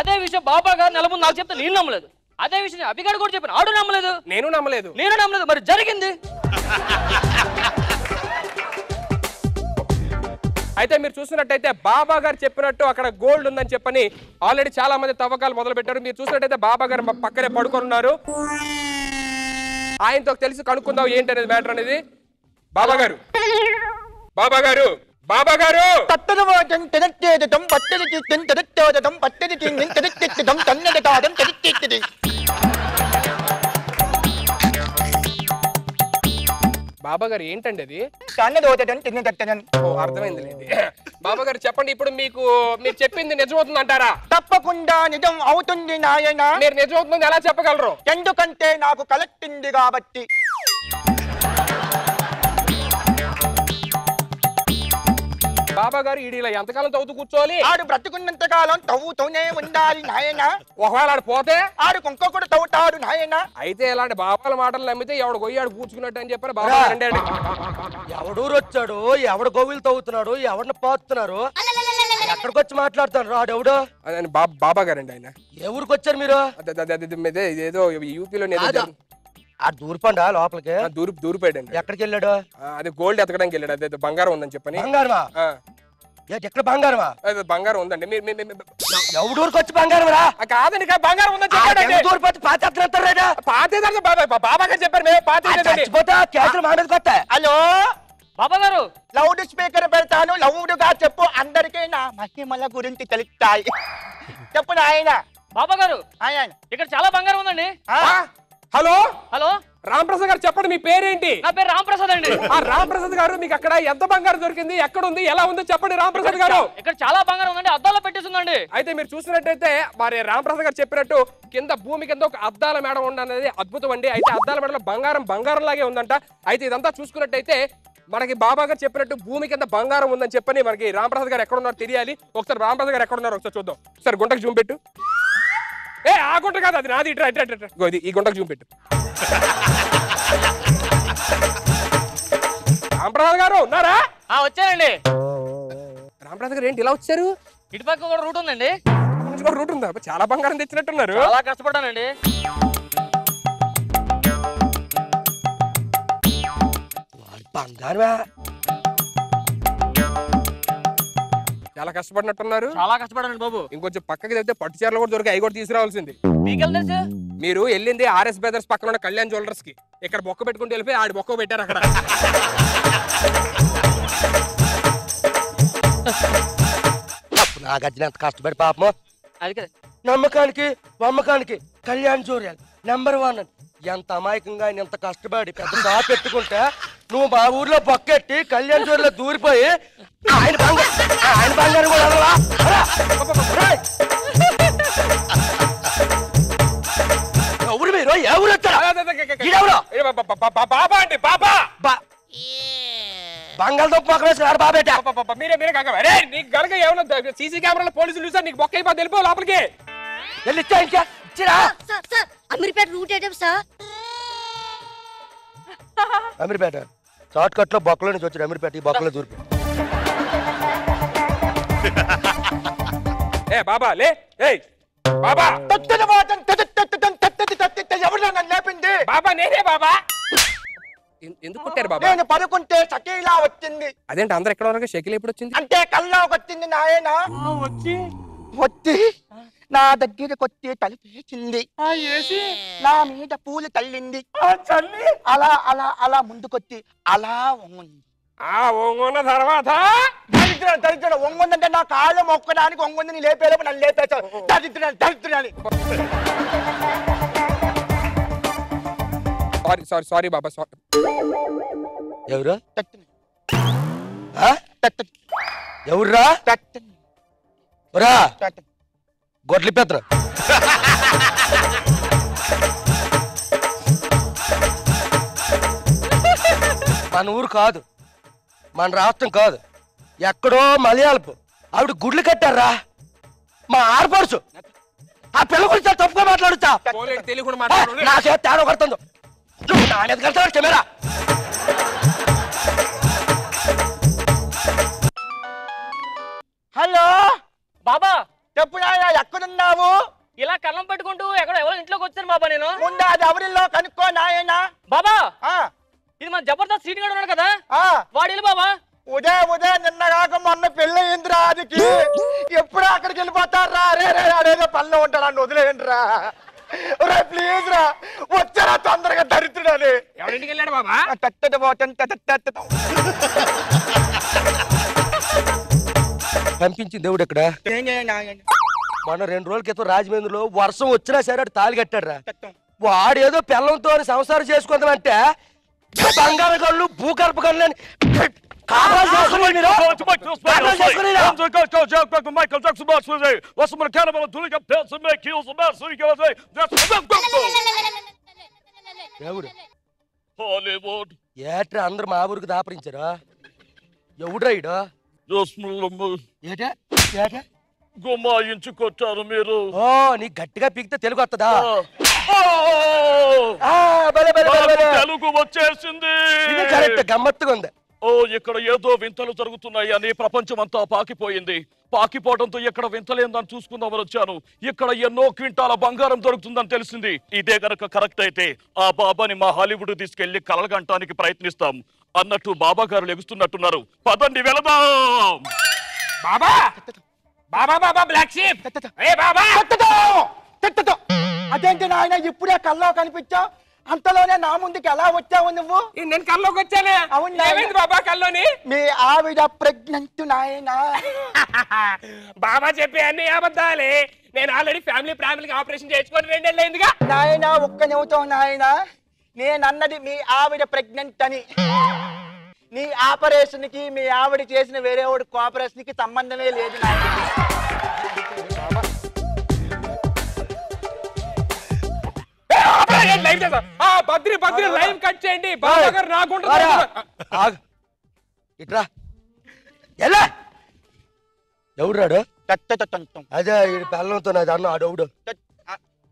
అదే విషయం బాబా గారు నెల ముందు నాకు చెప్తే నేను నమ్మలేదు. అదే విషయం అభి గారు కూడా చెప్పాను, ఆడు నమ్మలేదు. నేను నమ్మలేదు. మరి జరిగింది. అయితే మీరు చూసినట్టయితే బాబా గారు చెప్పినట్టు అక్కడ గోల్డ్ ఉందని చెప్పని ఆల్రెడీ చాలా మంది తవ్వకాలు మొదలు పెట్టారు. మీరు చూసినట్టయితే బాబా గారు పక్కనే పడుకొని ఉన్నారు. ఆయనతో తెలిసి కనుక్కుందాం ఏంటి అనేది మ్యాటర్ అనేది. బాబా గారు, బాబా గారు, బాబా గారు, బాబా గారు ఏంటండి అది? అర్థమైంది. బాబా గారు చెప్పండి, ఇప్పుడు మీరు చెప్పింది నిజమవుతుంది అంటారా? తప్పకుండా నిజం అవుతుంది నాయన. మీరు నిజమవుతుంది ఎలా చెప్పగలరు? ఎందుకంటే నాకు కలెక్టింది కాబట్టి. బాబా గారు ఇలా ఎంతకాలం తవ్వుతూ కూర్చోవాలి? ఆడు బ్రతుకున్నంత కాలం తవ్వుతూనే ఉండాలి నాయన. ఒకవేళ ఆడు పోతే ఆడు కొంక కూడా తవ్వుతాడు నాయన. అయితే ఇలాంటి బాబాల మాటలు నమ్మితే ఎవడు గొయ్యాడు కూర్చుకున్నట్టు అని చెప్పారు బాబా గారు. ఎవడూరు వచ్చాడు, ఎవడు గోవిలు తవ్వుతున్నాడు, ఎవరిని పోతున్నారు, ఎక్కడికి వచ్చి మాట్లాడుతున్నారు ఆడెవడు? బాబా గారండి ఆయన. ఏ ఊరికి వచ్చారు మీరు? ఏదో యూపీలో ఆ దూరిపండా లోపలికి? దూరిపోయాడు. ఎక్కడికి వెళ్ళాడు? అది గోల్డ్ ఎతకడానికి వెళ్ళాడు. అదే బంగారం ఉందని చెప్పని. బంగారమా? ఎక్కడ బంగారమా? బంగారం ఉందండి. ఎవడూరికి వచ్చి బంగారం రా? కాదండి, బంగారం ఉందని చెప్పాడు. బాబా గారు చెప్పారు. హలో బాబా గారు, లౌడ్ స్పీకర్ పెడతాను, లౌడ్ గా చెప్పు. అందరికీ నా మహిమల గురించి తెలుస్తాయి. చెప్పు నాయన. బాబా గారు, ఇక్కడ చాలా బంగారం ఉందండి. హలో హలో, రామ్ ప్రసాద్ గారు చెప్పండి, మీ పేరేంటి? నా పేరు రామ్ ప్రసాద్ అండి. రామ్ ప్రసాద్ గారు, మీకు అక్కడ ఎంత బంగారం దొరికింది, ఎక్కడ ఉంది, ఎలా ఉందో చెప్పండి రామ్ ప్రసాద్ గారు. ఇక్కడ చాలా బంగారం ఉందండి, అద్దాలో పెట్టేసిందండి. అయితే మీరు చూసినట్టయితే మరి రామ్ ప్రసాద్ గారు చెప్పినట్టు కింద భూమి కింద ఒక అద్దాల మేడ ఉండనేది అద్భుతం అండి. అయితే అద్దాల మేడలో బంగారం లాగే ఉందంట. అయితే ఇదంతా చూసుకున్నట్టయితే మనకి బాబా గారు చెప్పినట్టు భూమి కింద బంగారం ఉందని చెప్పని మనకి రామ్ ప్రసాద్ గారు ఎక్కడ ఉన్నారో తెలియాలి. ఒకసారి రామ్ ప్రసాద్ గారు ఎక్కడ ఉన్నారో ఒకసారి చూద్దాం. ఒకసారి గుంటకు జూమ్ పెట్టు. ఆ గుంట కాదు, అది నాది. ఈ గుంటకు జూమ్ పెట్టు. రామప్రసాద్ గారు ఉన్నారా? వచ్చానండి. రామప్రసాద్ గారు ఏంటి ఇలా వచ్చారు? ఇటు పక్క కూడా రూట్ ఉందండి. రూట్ ఉందా? చాలా బంగారం తెచ్చినట్టున్నారు. చాలా కష్టపడ్డానండి. బంగారమా? చాలా కష్టపడినట్టున్నారు. చాలా కష్టపడానండి బాబు. ఇంకొంచెం పక్కకి వెళ్తే పట్టు చీరలు కూడా దొరికి అవి కూడా తీసుకురావాల్సింది. మీకెళ్ళి తెలుసు? మీరు వెళ్ళింది ఆర్ఎస్ బ్రదర్స్ పక్కన ఉన్న కళ్యాణ్ జ్యువెలర్స్ కి. ఇక్కడ బొక్క పెట్టుకుంటూ వెళ్ళిపోయి ఆడి బొక్క పెట్టారు అక్కడ. నా గజ్జిన ఎంత కష్టపడి పాపము. నమ్మకానికి వమ్మకానికి కళ్యాణ్ జ్యువెలర్ నెంబర్ 1. ఎంత అమాయకంగా ఆయన ఎంత కష్టపడి పెద్ద షాప్ పెట్టుకుంటే నువ్వు మా ఊర్లో బొక్కెట్టి కళ్యాణ్ జ్యువెలర్లో దూరిపోయి ఆయన బంగారం కూడా ఎవరు మీరు? ఎవరు బాబా అండి, బాబా. బంగాళదుంప పక్కన వేసుకున్నాడు బాబేట. మీరే నీకు గనక ఏమన్నా సీసీ కెమెరాలో పోలీసులు చూసారు, నీకు బొక్క అయిపోతే వెళ్ళిపో లోపలికి. వెళ్ళిచ్చా ఇంకా ఇచ్చిరా. అమీర్పేట రూట్ ఏంటి సార్? అమీర్పేట షార్ట్ కట్ లో బొక్కలో నుంచి వచ్చాడు. అమీర్పేట ఈ బొక్కలో దూరిపోయి. బాబా లే. బాబా ఎవరు నన్ను లేపింది? బాబా నేనే. బాబా ఎందుకు కొట్టారు బాబా? నేను పడుకుంటే షకీలా వచ్చింది. అదేంటి అందరు ఎక్కడ వరకు షకీలా ఎప్పుడు వచ్చింది? అంటే కల్లోకి వచ్చింది నాయన. వచ్చి నా దగ్గరకు వచ్చి తలుపేసింది. నా మీద పూలు చల్లింది. అలా అలా అలా ముందుకొచ్చి అలా ఉంది. ఒంగున్న తర్వాత దరిద్రుడు ఒంగుందంటే నా కాళ్ళు మొక్కడానికి ఒంగుంది నీ లేపేలోపు నన్ను లేపేస్తావు దరిద్రుడాని సారీ బాబా సారీ. ఎవరు ఎవర్రా రా గొడ్లి పెద్ద మన ఊరు కాదు, మన రాష్ట్రం కాదు, ఎక్కడో మలయాళపు ఆవిడ గుడ్లు కట్టారా మా ఆడపడుచు. ఆ పిల్ల గురించి తప్పుగా మాట్లాడుతా నా చేత తేడా కడుతుందో నువ్వు నా మీద కడతావు కెమెరా. హలో బాబా చెప్పు నాయన ఎక్కడున్నావు? ఇలా కళ్ళం పెట్టుకుంటూ ఎక్కడ ఎవరో ఇంట్లోకి వచ్చాను బాబా నేను. ముందు అది ఎవరిలో కనుక్కో నాయన. బాబా ఇది మన జబర్దస్త్ సీన్ ఉన్నాడు కదా వాడు బాబా. ఉదయం నిన్న కాక మొన్న పెళ్ళి అయిందిరా అదికి. ఎప్పుడు అక్కడికి వెళ్ళిపోతారా? అరేదో పనిలో ఉంటారా అని వదిలేయండి రా. ప్లీజ్ రా వచ్చారా తొందరగా దరిద్రుడని. ఎవరింటికి వెళ్ళాడు బాబా? పంపించింది దేవుడు ఇక్కడ. మన 2 రోజుల క్రితం రాజమండ్రిలో వర్షం వచ్చినా సరే అటు తాళి కట్టాడు రా. వాడేదో పిల్లలతో సంసారం చేసుకుందామంటే బంగారు గళ్ళు భూగర్భ గళ్ళు అని ఏట్రా అందరు మా ఊరికి దాపరించారా? ఎవడ్రా ఇడు? గుమ్మాయించుకొచ్చారు మీరు. ఓ నీ గట్టిగా పీకితే తెలుగు వస్తుందా? తెలుగు వచ్చేసింది. ఇది కరెక్ట్, గమ్మత్తుగా ఉంది. ఓ ఇక్కడ ఏదో వింతలు జరుగుతున్నాయి అని ప్రపంచం అంతా పాకిపోయింది. పాకిపోవడంతో ఇక్కడ వింతలేందని చూసుకుందామని వచ్చాను. ఇక్కడ ఎన్నో క్వింటాల బంగారం దొరుకుతుందని తెలిసింది. ఇదే గనక కరెక్ట్ అయితే ఆ బాబాని మా హాలీవుడ్ తీసుకెళ్లి కలగంటానికి ప్రయత్నిస్తాం. అన్నట్టు బాబా గారు లెగుస్తున్నట్టున్నారు. పదండి వెళదాం. బాబా బాబా బాబా బ్లాక్ షీప్. బాబా అదేంటి నాయన ఇప్పుడే కల్లో కనిపించావు? అంతలోనే నా ముందుకు ఎలా వచ్చావు నువ్వు? నేను కల్లోకి వచ్చానే. అవును బాబా కల్లోని మీ ఆవిడ ప్రెగ్నెంట్ నాయన. బాబా చెప్పే అన్ని అబద్ధాలే. నేను ఆల్రెడీ ఫ్యామిలీకి ఆపరేషన్ చేసుకొని 2 ఏళ్ళు అయిందిగా. నాయన ఒక్క నిమిషం నాయన, నేను అన్నది మీ ఆవిడ ప్రెగ్నెంట్ అని. నీ ఆపరేషన్ కి మీ ఆవిడ చేసిన వేరే వాడి కోఆపరేషన్ కి సంబంధమే లేదు నాయన. బద్రి లైవ్ కట్ చేయండి. బాబా గారు నాకుంటారు. ఇట్రా ఎవడాడు? అదే పిల్లలతో నాది అన్న ఆడవుడు.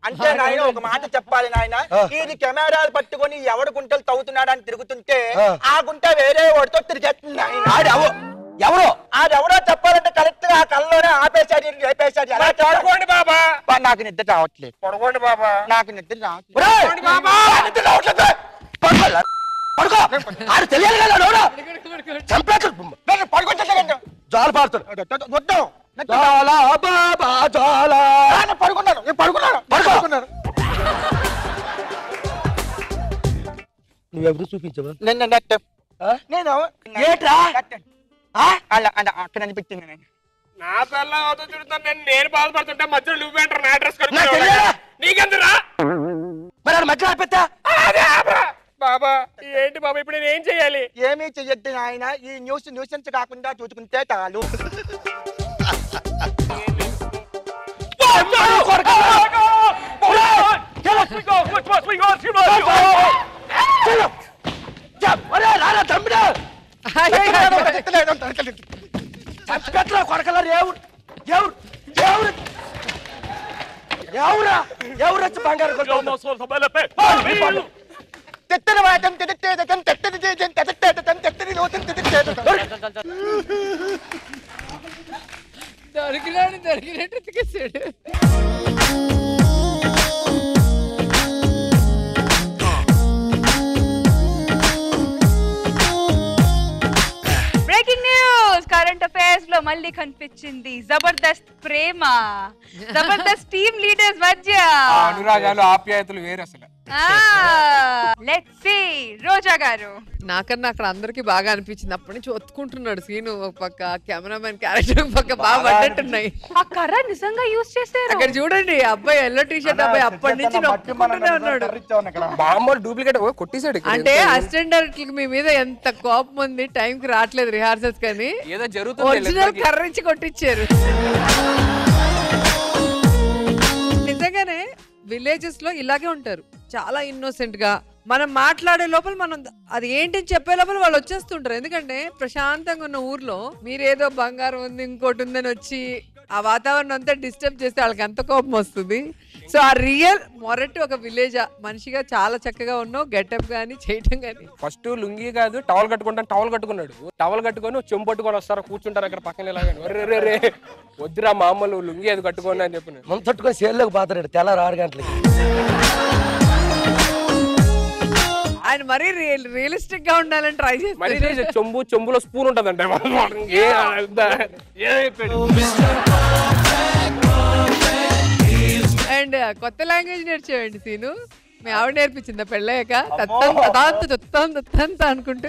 అంటే నాయన ఒక మాట చెప్పాలి నాయన, ఇది కెమెరాలు పట్టుకొని ఎవడు గుంటలు తవ్వుతున్నాడు అని తిరుగుతుంటే ఆ గుంట వేరే వాడితో తిరిగేస్తుంది నాయన. ఎవరో ఆడెవడో చెప్పాలంటే కరెక్ట్ గా ఆ కళ్ళలోనే ఆపేశాడు, లేపేశాడు. ఎలా పడుకోండి బాబా. నాకు నిద్ర రావట్లేదు. పడుకోండి బాబా. నాకు నిద్ర రావట్లేదు. జాలు పాడుతాడు. పడుకున్నాను. నువ్వెవరు చూపించవా? నేను ఏట్రా అలా అక్కడ అనిపించింది. నా పిల్ల చూడుతాను. నేను బాధపడుతుంటే మధ్యలో నువ్వేంటారు? నా డ్రెస్ నీకెందురా మరి మధ్య ఆపెత్తా? బాబా ఏంటి బాబా ఇప్పుడు నేను ఏం చెయ్యాలి? ఏమీ చెయ్యొద్దు నాయన. ఈ న్యూసెన్స్ కాకుండా చూసుకుంటే చాలు. కొడకల ఎవరు వచ్చి బంగారు తెత్తని వాటం తెత్తేదకం తెత్తని చేజం తెత్తేదకం తెత్తని లోతం తెత్తేదకం. దొరికినట్టు ఎతికేసాడు. బ్రేకింగ్ న్యూస్, కరెంట్ అఫైర్స్ లో మళ్ళీ కనిపించింది జబర్దస్త్ ప్రేమ. జబర్దస్త్ టీమ్ లీడర్స్ మధ్య అనురాగాలు ఆప్యాయతలు వేరు అసలు. లెట్స్ సీ రోజా గారు. నాకన్నా అక్కడ అందరికి బాగా అనిపించింది. అప్పటి నుంచి ఒత్తుకుంటున్నాడు సీను ఒక పక్క, కెమెరామెన్ క్యారెక్టర్ ఒక పక్క బాగా పడ్డట్టున్నాయి. ఆ కర్ర నిజంగా యూస్ చేశారు. అక్కడ చూడండి అబ్బాయి ఎల్లో టీ షర్ట్ అబ్బాయి అప్పటి నుంచి నొక్కుంటూనే ఉన్నాడు. మామూలు డూప్లికేట్ కొట్టేశాడు. అంటే అసిస్టెంట్ డైరెక్టర్ మీ మీద ఎంత కోపం ఉంది, టైం కి రావట్లేదు రిహార్సల్స్ కానీ ఏదో జరుగుతుంది. ఒరిజినల్ కర్ర ఇచ్చి కొట్టించారు. నిజంగానే విలేజెస్ లో ఇలాగే ఉంటారు, చాలా ఇన్నోసెంట్ గా. మనం మాట్లాడే లోపల మనం అది ఏంటి చెప్పే లోపల వాళ్ళు వచ్చేస్తుంటారు. ఎందుకంటే ప్రశాంతంగా ఉన్న ఊర్లో మీరేదో బంగారం ఉంది ఇంకోటి ఉందని వచ్చి ఆ వాతావరణం అంతా డిస్టర్బ్ చేస్తే వాళ్ళకి ఎంత కోపం వస్తుంది. సో ఆ రియల్ మొరటి ఒక విలేజ్ మనిషిగా చాలా చక్కగా ఉన్నావు. గెటప్ గానీ చేయటం గానీ. ఫస్ట్ లుంగి కాదు టవల్ కట్టుకుంటాను, టవల్ కట్టుకున్నాడు. టవల్ కట్టుకొని చెంపు పట్టుకొని వస్తారు, కూర్చుంటారు అక్కడ పక్కన ఇలాగని. రే వద్దురా మామూలు లుంగి అది కట్టుకోండి అని చెప్పిన ముందు తట్టుకొని సేల్లోకి పోతాడు తెల్లారు 6 గంటలకి. ఆయన మరీ రియలిస్టిక్ గా ఉండాలని ట్రై చేస్తారు. చెంబులో స్పూన్ ఉంటదంటే అండ్ కొత్త లాంగ్వేజ్ నేర్చేవండి సీను. మీ ఆవిడ నేర్పించిందా పెళ్ళయ్యాక? తత్తంత అనుకుంటూ.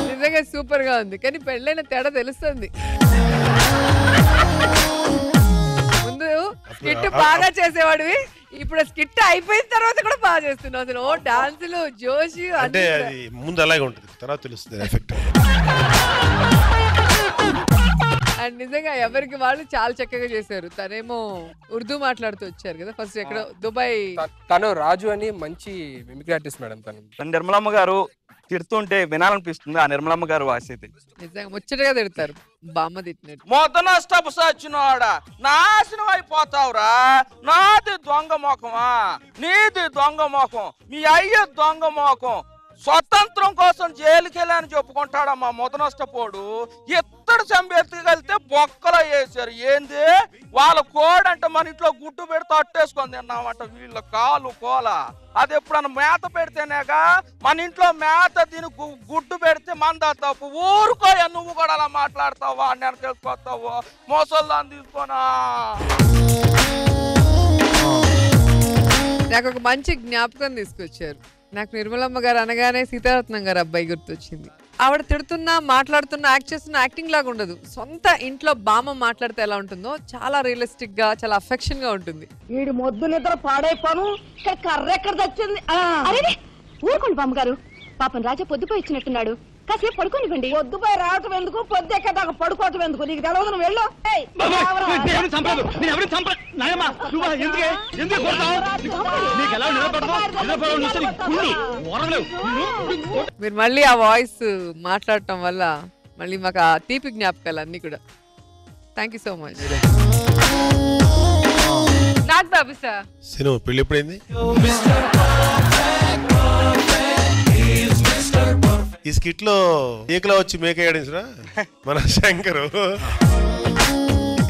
నిజంగా సూపర్ గా ఉంది, కానీ పెళ్ళైన తేడా తెలుస్తుంది. ముందు స్కిట్ బాగా చేసేవాడివి, ఇప్పుడు స్కిట్ అయిపోయిన తర్వాత కూడా బాగా చేస్తున్నావు. అసలు ఓ డాన్సులు జోషి అంటే అది ముందు అలాగే ఉంటుంది, తర్వాత తెలుస్తుంది ఎఫెక్ట్. అండ్ నిజంగా ఎవరికి వాళ్ళు చాలా చక్కగా చేశారు. తనేమో ఉర్దూ మాట్లాడుతూ వచ్చారు కదా ఫస్ట్, ఎక్కడ దుబాయ్. తను రాజు అని మంచి మిమిక్రీ ఆర్టిస్ట్ మేడం. తను నిర్మలమ్మ గారు తిడుతుంటే వినాలనిపిస్తుంది ఆ నిర్మలమ్మ గారు వాయిస్ అయితే. నిజంగా ముచ్చటగా తిడతారు బామ్మ తిట్టినట్టు. మొదనష్టపు సచ్చినోడా నాశనం అయిపోతావురా, నాది దొంగ మొఖమా, నీది దొంగ మొఖం, మీ అయ్య దొంగ మొఖం. స్వతంత్రం కోసం జైలుకి వెళ్ళని చెప్పుకుంటాడమ్మా మొదనష్టపోడు. ఇత్తడు చంపెత్తుకెళ్తే బొక్కలో వేసారు. ఏంది వాళ్ళ కోడంటే మన ఇంట్లో గుడ్డు పెడితే అట్టేసుకొని తిన్నామంట. వీళ్ళ కాలు కోల అది ఎప్పుడన్నా మేత పెడితేనేగా, మన ఇంట్లో మేత దీని గుడ్డు పెడితే మంద తప్పు. ఊరుకోయా నువ్వు కూడా అలా మాట్లాడతావా, నేను తెలుసుకొస్తావు మోసల్దాన్ని తీసుకోనా. నాకు ఒక మంచి జ్ఞాపకం తీసుకొచ్చారు. నాకు నిర్మలమ్మ గారు అనగానే సీతారత్నం గారు అబ్బాయి గుర్తొచ్చింది. ఆవిడ తిడుతున్నా మాట్లాడుతున్నా యాక్ట్ చేస్తున్న యాక్టింగ్ లాగా ఉండదు. సొంత ఇంట్లో బామ్మ మాట్లాడితే ఎలా ఉంటుందో చాలా రియలిస్టిక్ గా, చాలా అఫెక్షన్ గా ఉంటుంది. వీడి మొద్దు నిద్ర పాడైపోను, ఇక్కడ కర్ర ఎక్కడ తెచ్చింది. అరే ఊరుకోండి బామ్మగారు, పాపం రాజా పొద్దుపోయి ఇచ్చినట్టున్నాడు, కాసేపు పడుకోనివ్వండి. పొద్దుపోయి రావటం ఎందుకు, పొద్దు ఎక్కదాకా పడుకోవటం ఎందుకు, నీకు తెలవదు నువ్వు వెళ్ళు. మీరు మళ్ళీ ఆ వాయిస్ మాట్లాడటం వల్ల మళ్ళీ మాకు ఆ తీపి జ్ఞాపకాలు అన్ని కూడా. Thank you so much. నాకు బాబు సార్ సినిమా పెళ్లి ఎప్పుడైంది? ఈ స్కిట్ లో ఏకలా వచ్చి మేకయ్యాడు మన శంకరు.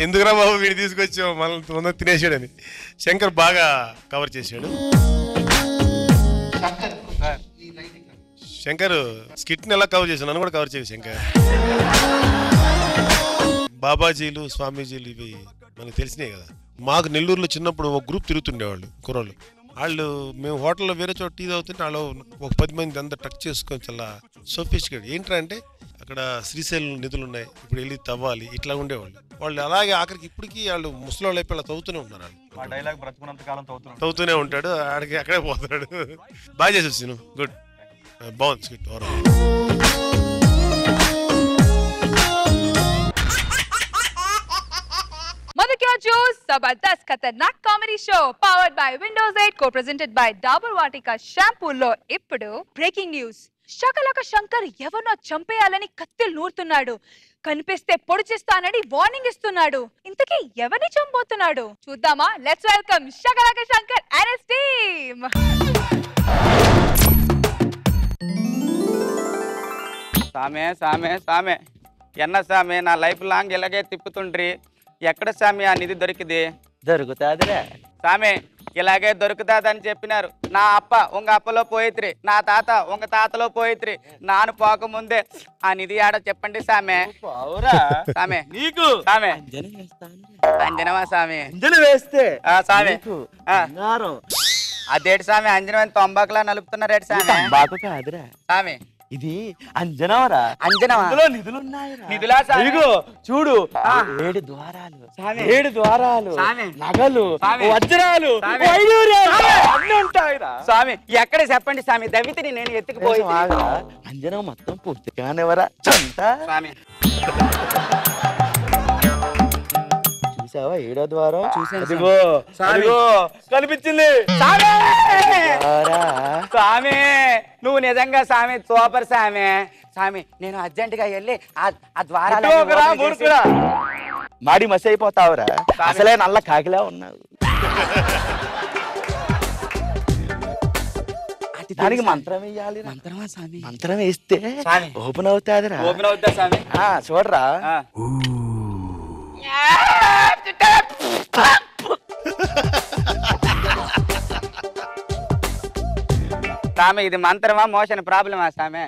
ఎందుకురా బాబు వీడిని తీసుకొచ్చావు మనల్ని తినేసాడని శంకర్ బాగా కవర్ చేశాడు. శంకర్ స్కిట్ ని ఎలా కవర్ చేశాడు, నన్ను కూడా కవర్ చేయదు శంకర్. బాబాజీలు స్వామీజీలు ఇవి మనకు తెలిసినాయి కదా. మాకు నెల్లూరులో చిన్నప్పుడు ఒక గ్రూప్ తిరుగుతుండేవాళ్ళు కుర్రోళ్ళు. వాళ్ళు మేము హోటల్లో వేరే చోట టీ తాగుతుంటే వాళ్ళు ఒక 10 మంది అంతా టచ్ చేసుకొని చాలా సోఫిస్టికేట్. ఏంట్రా అంటే అక్కడ శ్రీశైలం నిధులు ఉన్నాయి, ఇప్పుడు వెళ్ళి తవ్వాలి, ఇట్లా ఉండేవాళ్ళు. వాళ్ళు అలాగే ఆఖరికి ఇప్పటికీ వాళ్ళు ముసలోళ్ళు అయిపోయి అలా తవ్వుతూనే ఉన్నారు. తవ్వుతూనే ఉంటాడు, ఆడికి అక్కడే పోతాడు. బాగా చేసేది సీను, గుడ్, బాగుంది skit. Jabardasth Khatarnak comedy show powered by Windows 8 co-presented by Dabur Vatika షాంపూలో ఇప్పుడు బ్రేకింగ్ న్యూస్. శకలక శంకర్ ఎవరినో చంపేయాలని కత్తిలు నూరుతున్నాడు, కనిపిస్తే పొడి చేస్తానని వార్నింగ్ ఇస్తున్నాడు. ఇంతకీ ఎవరిని చంపబోతున్నాడు చూద్దామా? Let's welcome Shakalaka Shankar and his team. సామే సామే సామే ఎన్న సామే నా లైఫ్ లాంగ్ ఇలాగే తిప్పుతుండ్రి. ఎక్కడ సామి ఆ నిధి దొరికింది? దొరుకుతాదిరా సామే, ఇలాగే దొరుకుతాదని చెప్పినారు. నా అప్ప ఉంగ అప్పలో పోయిత్రి, నా తాత ఉంగ తాతలో పోయిత్రి. నాను పోకముందే ఆ నిధి ఆడ చెప్పండి సామే. సామే నీకు సామే అంజనమా సామే అంజన వేస్తే సామే అదేటి స్వామి అంజనం తొంబాకులా నలుపుతున్నారేటి స్వామి తంబాకు కాదురా స్వామి ఇది అంజనవరా అంజనమా? అందులో నిధులున్నాయిరా. నిధులా స్వామి? ఇదిగో చూడు 7 ద్వారాలు 7 ద్వారాలు నగలు వజ్రాలు వైడూర్యాలు అన్నీ ఉంటాయిరా. స్వామి ఎక్కడ చెప్పండి స్వామి దవితిని నేను ఎత్తుకుపోయి అంజనం మొత్తం పూర్తిగానేవరా చంట స్వామి చూసావా 7వ ద్వారం చూశాను అదిగో అదిగో కనిపించింది స్వామి నువ్వు నిజంగా స్వామి సూపర్ స్వామి స్వామి నేను అర్జెంట్ గా వెళ్ళి ఆ ద్వారాలు మాడి మసి అయిపోతావురా అసలే నల్ల కాకిలా ఉన్నావు దానికి మంత్రం వేయాలి మంత్రమా స్వామి మంత్రం వేస్తే ఓపెన్ అవుతాదిరా ఓపెన్ అవుతా స్వామి చూడరా స్వామి ఇది మంత్రమా మోషన్ ప్రాబ్లమా స్వామి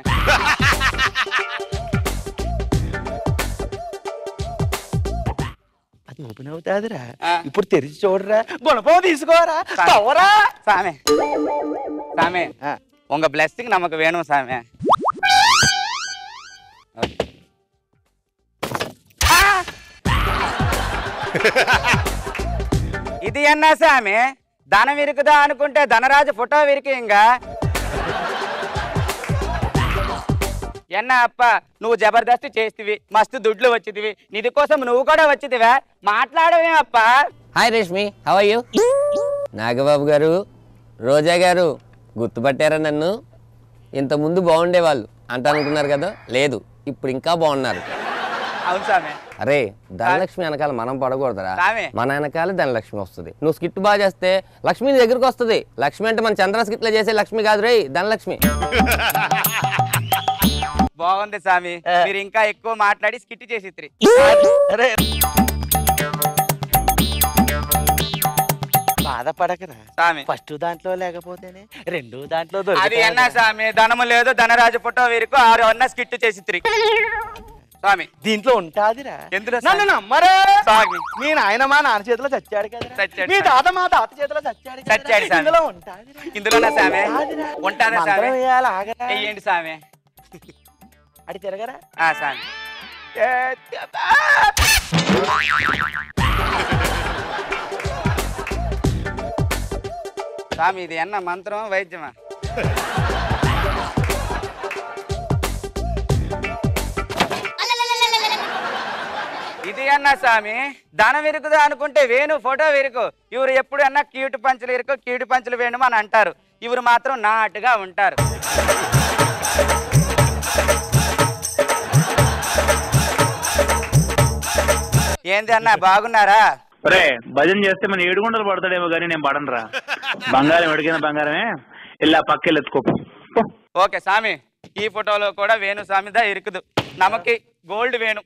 అది ఓపెన్ అవుతాదిరా ఇప్పుడు తెరిచి చూడరా గుణపం తీసుకోరా తవ్వరా స్వామి స్వామి உங்க blessing நமக்கு வேணும் சாமி ఇది என்ன சாமி ధనం విరుకుదా అనుకుంటే ధనరాజు ఫోటో విరికి ఇంకా ఎన్న అప్ప నువ్వు జబర్దస్త్ చేస్తివి మస్తు దుడ్లు వచ్చితివి నిధి కోసం నువ్వు కూడా వచ్చితివా మాట్లాడవే అప్ప hi Reshmi how are you Nagababu గారు రోజా గారు గుర్తుపట్టారా నన్ను ఇంతకుముందు బాగుండేవాళ్ళు అంట అనుకున్నారు కదా లేదు ఇప్పుడు ఇంకా బాగున్నారు అవును సామె అరే ధనలక్ష్మి వెనకాల మనం పడకూడదురా మన వెనకాల ధనలక్ష్మి వస్తుంది నువ్వు స్కిట్ బాగా చేస్తే లక్ష్మి నీ దగ్గరకు వస్తుంది లక్ష్మి అంటే మన చంద్ర స్కిట్లో చేసే లక్ష్మి కాదు రే ధనలక్ష్మి బాగుంది స్వామి మీరు ఇంకా ఎక్కువ మాట్లాడి స్కిట్ చేసి బాధపడకరా స్వామి ఫస్ట్ దాంట్లో లేకపోతేనే 2వ దాంట్లో అది ఎన్నా స్వామి ధనము లేదు ధనరాజు ఫోటో వీరికి 6 అన్న స్కిట్ చేసి స్వామి దీంట్లో ఉంటాదిరా ఎందులో నన్ను నమ్మరా స్వామి మీ నాయన మా నాన్న చేతిలో చచ్చాడు కదా మీ తాత మా తాత చేతిలో చచ్చాడు స్వామి ఇందులో ఉంటాది ఇందులోనా స్వామి ఉంటారా స్వామి ఏంటి స్వామి అడి తిరగరా స్వామి స్వామి ఇది ఎన్న మంత్రం వైద్యమా ఇది అన్న స్వామి ధనం విరుకుదా అనుకుంటే వేణు ఫోటో విరుకు ఇవరు ఎప్పుడు అన్నా క్యూట్ పంచులు ఇరుకు క్యూట్ పంచులు వేణు అని అంటారు ఇవరు మాత్రం నాటుగా ఉంటారు ఏంది అన్న బాగున్నారా రే భజన చేస్తే మన 7 గుంటలు పడతాడేమో కానీ నేను పడనరా బంగారం ఎడిగిన బంగారమే ఇలా పక్కెళ్ళి ఎత్తుకో ఓకే స్వామి ఈ ఫోటోలో కూడా వేణు స్వామిదా ఇరుకుదు నమకి గోల్డ్ వేణు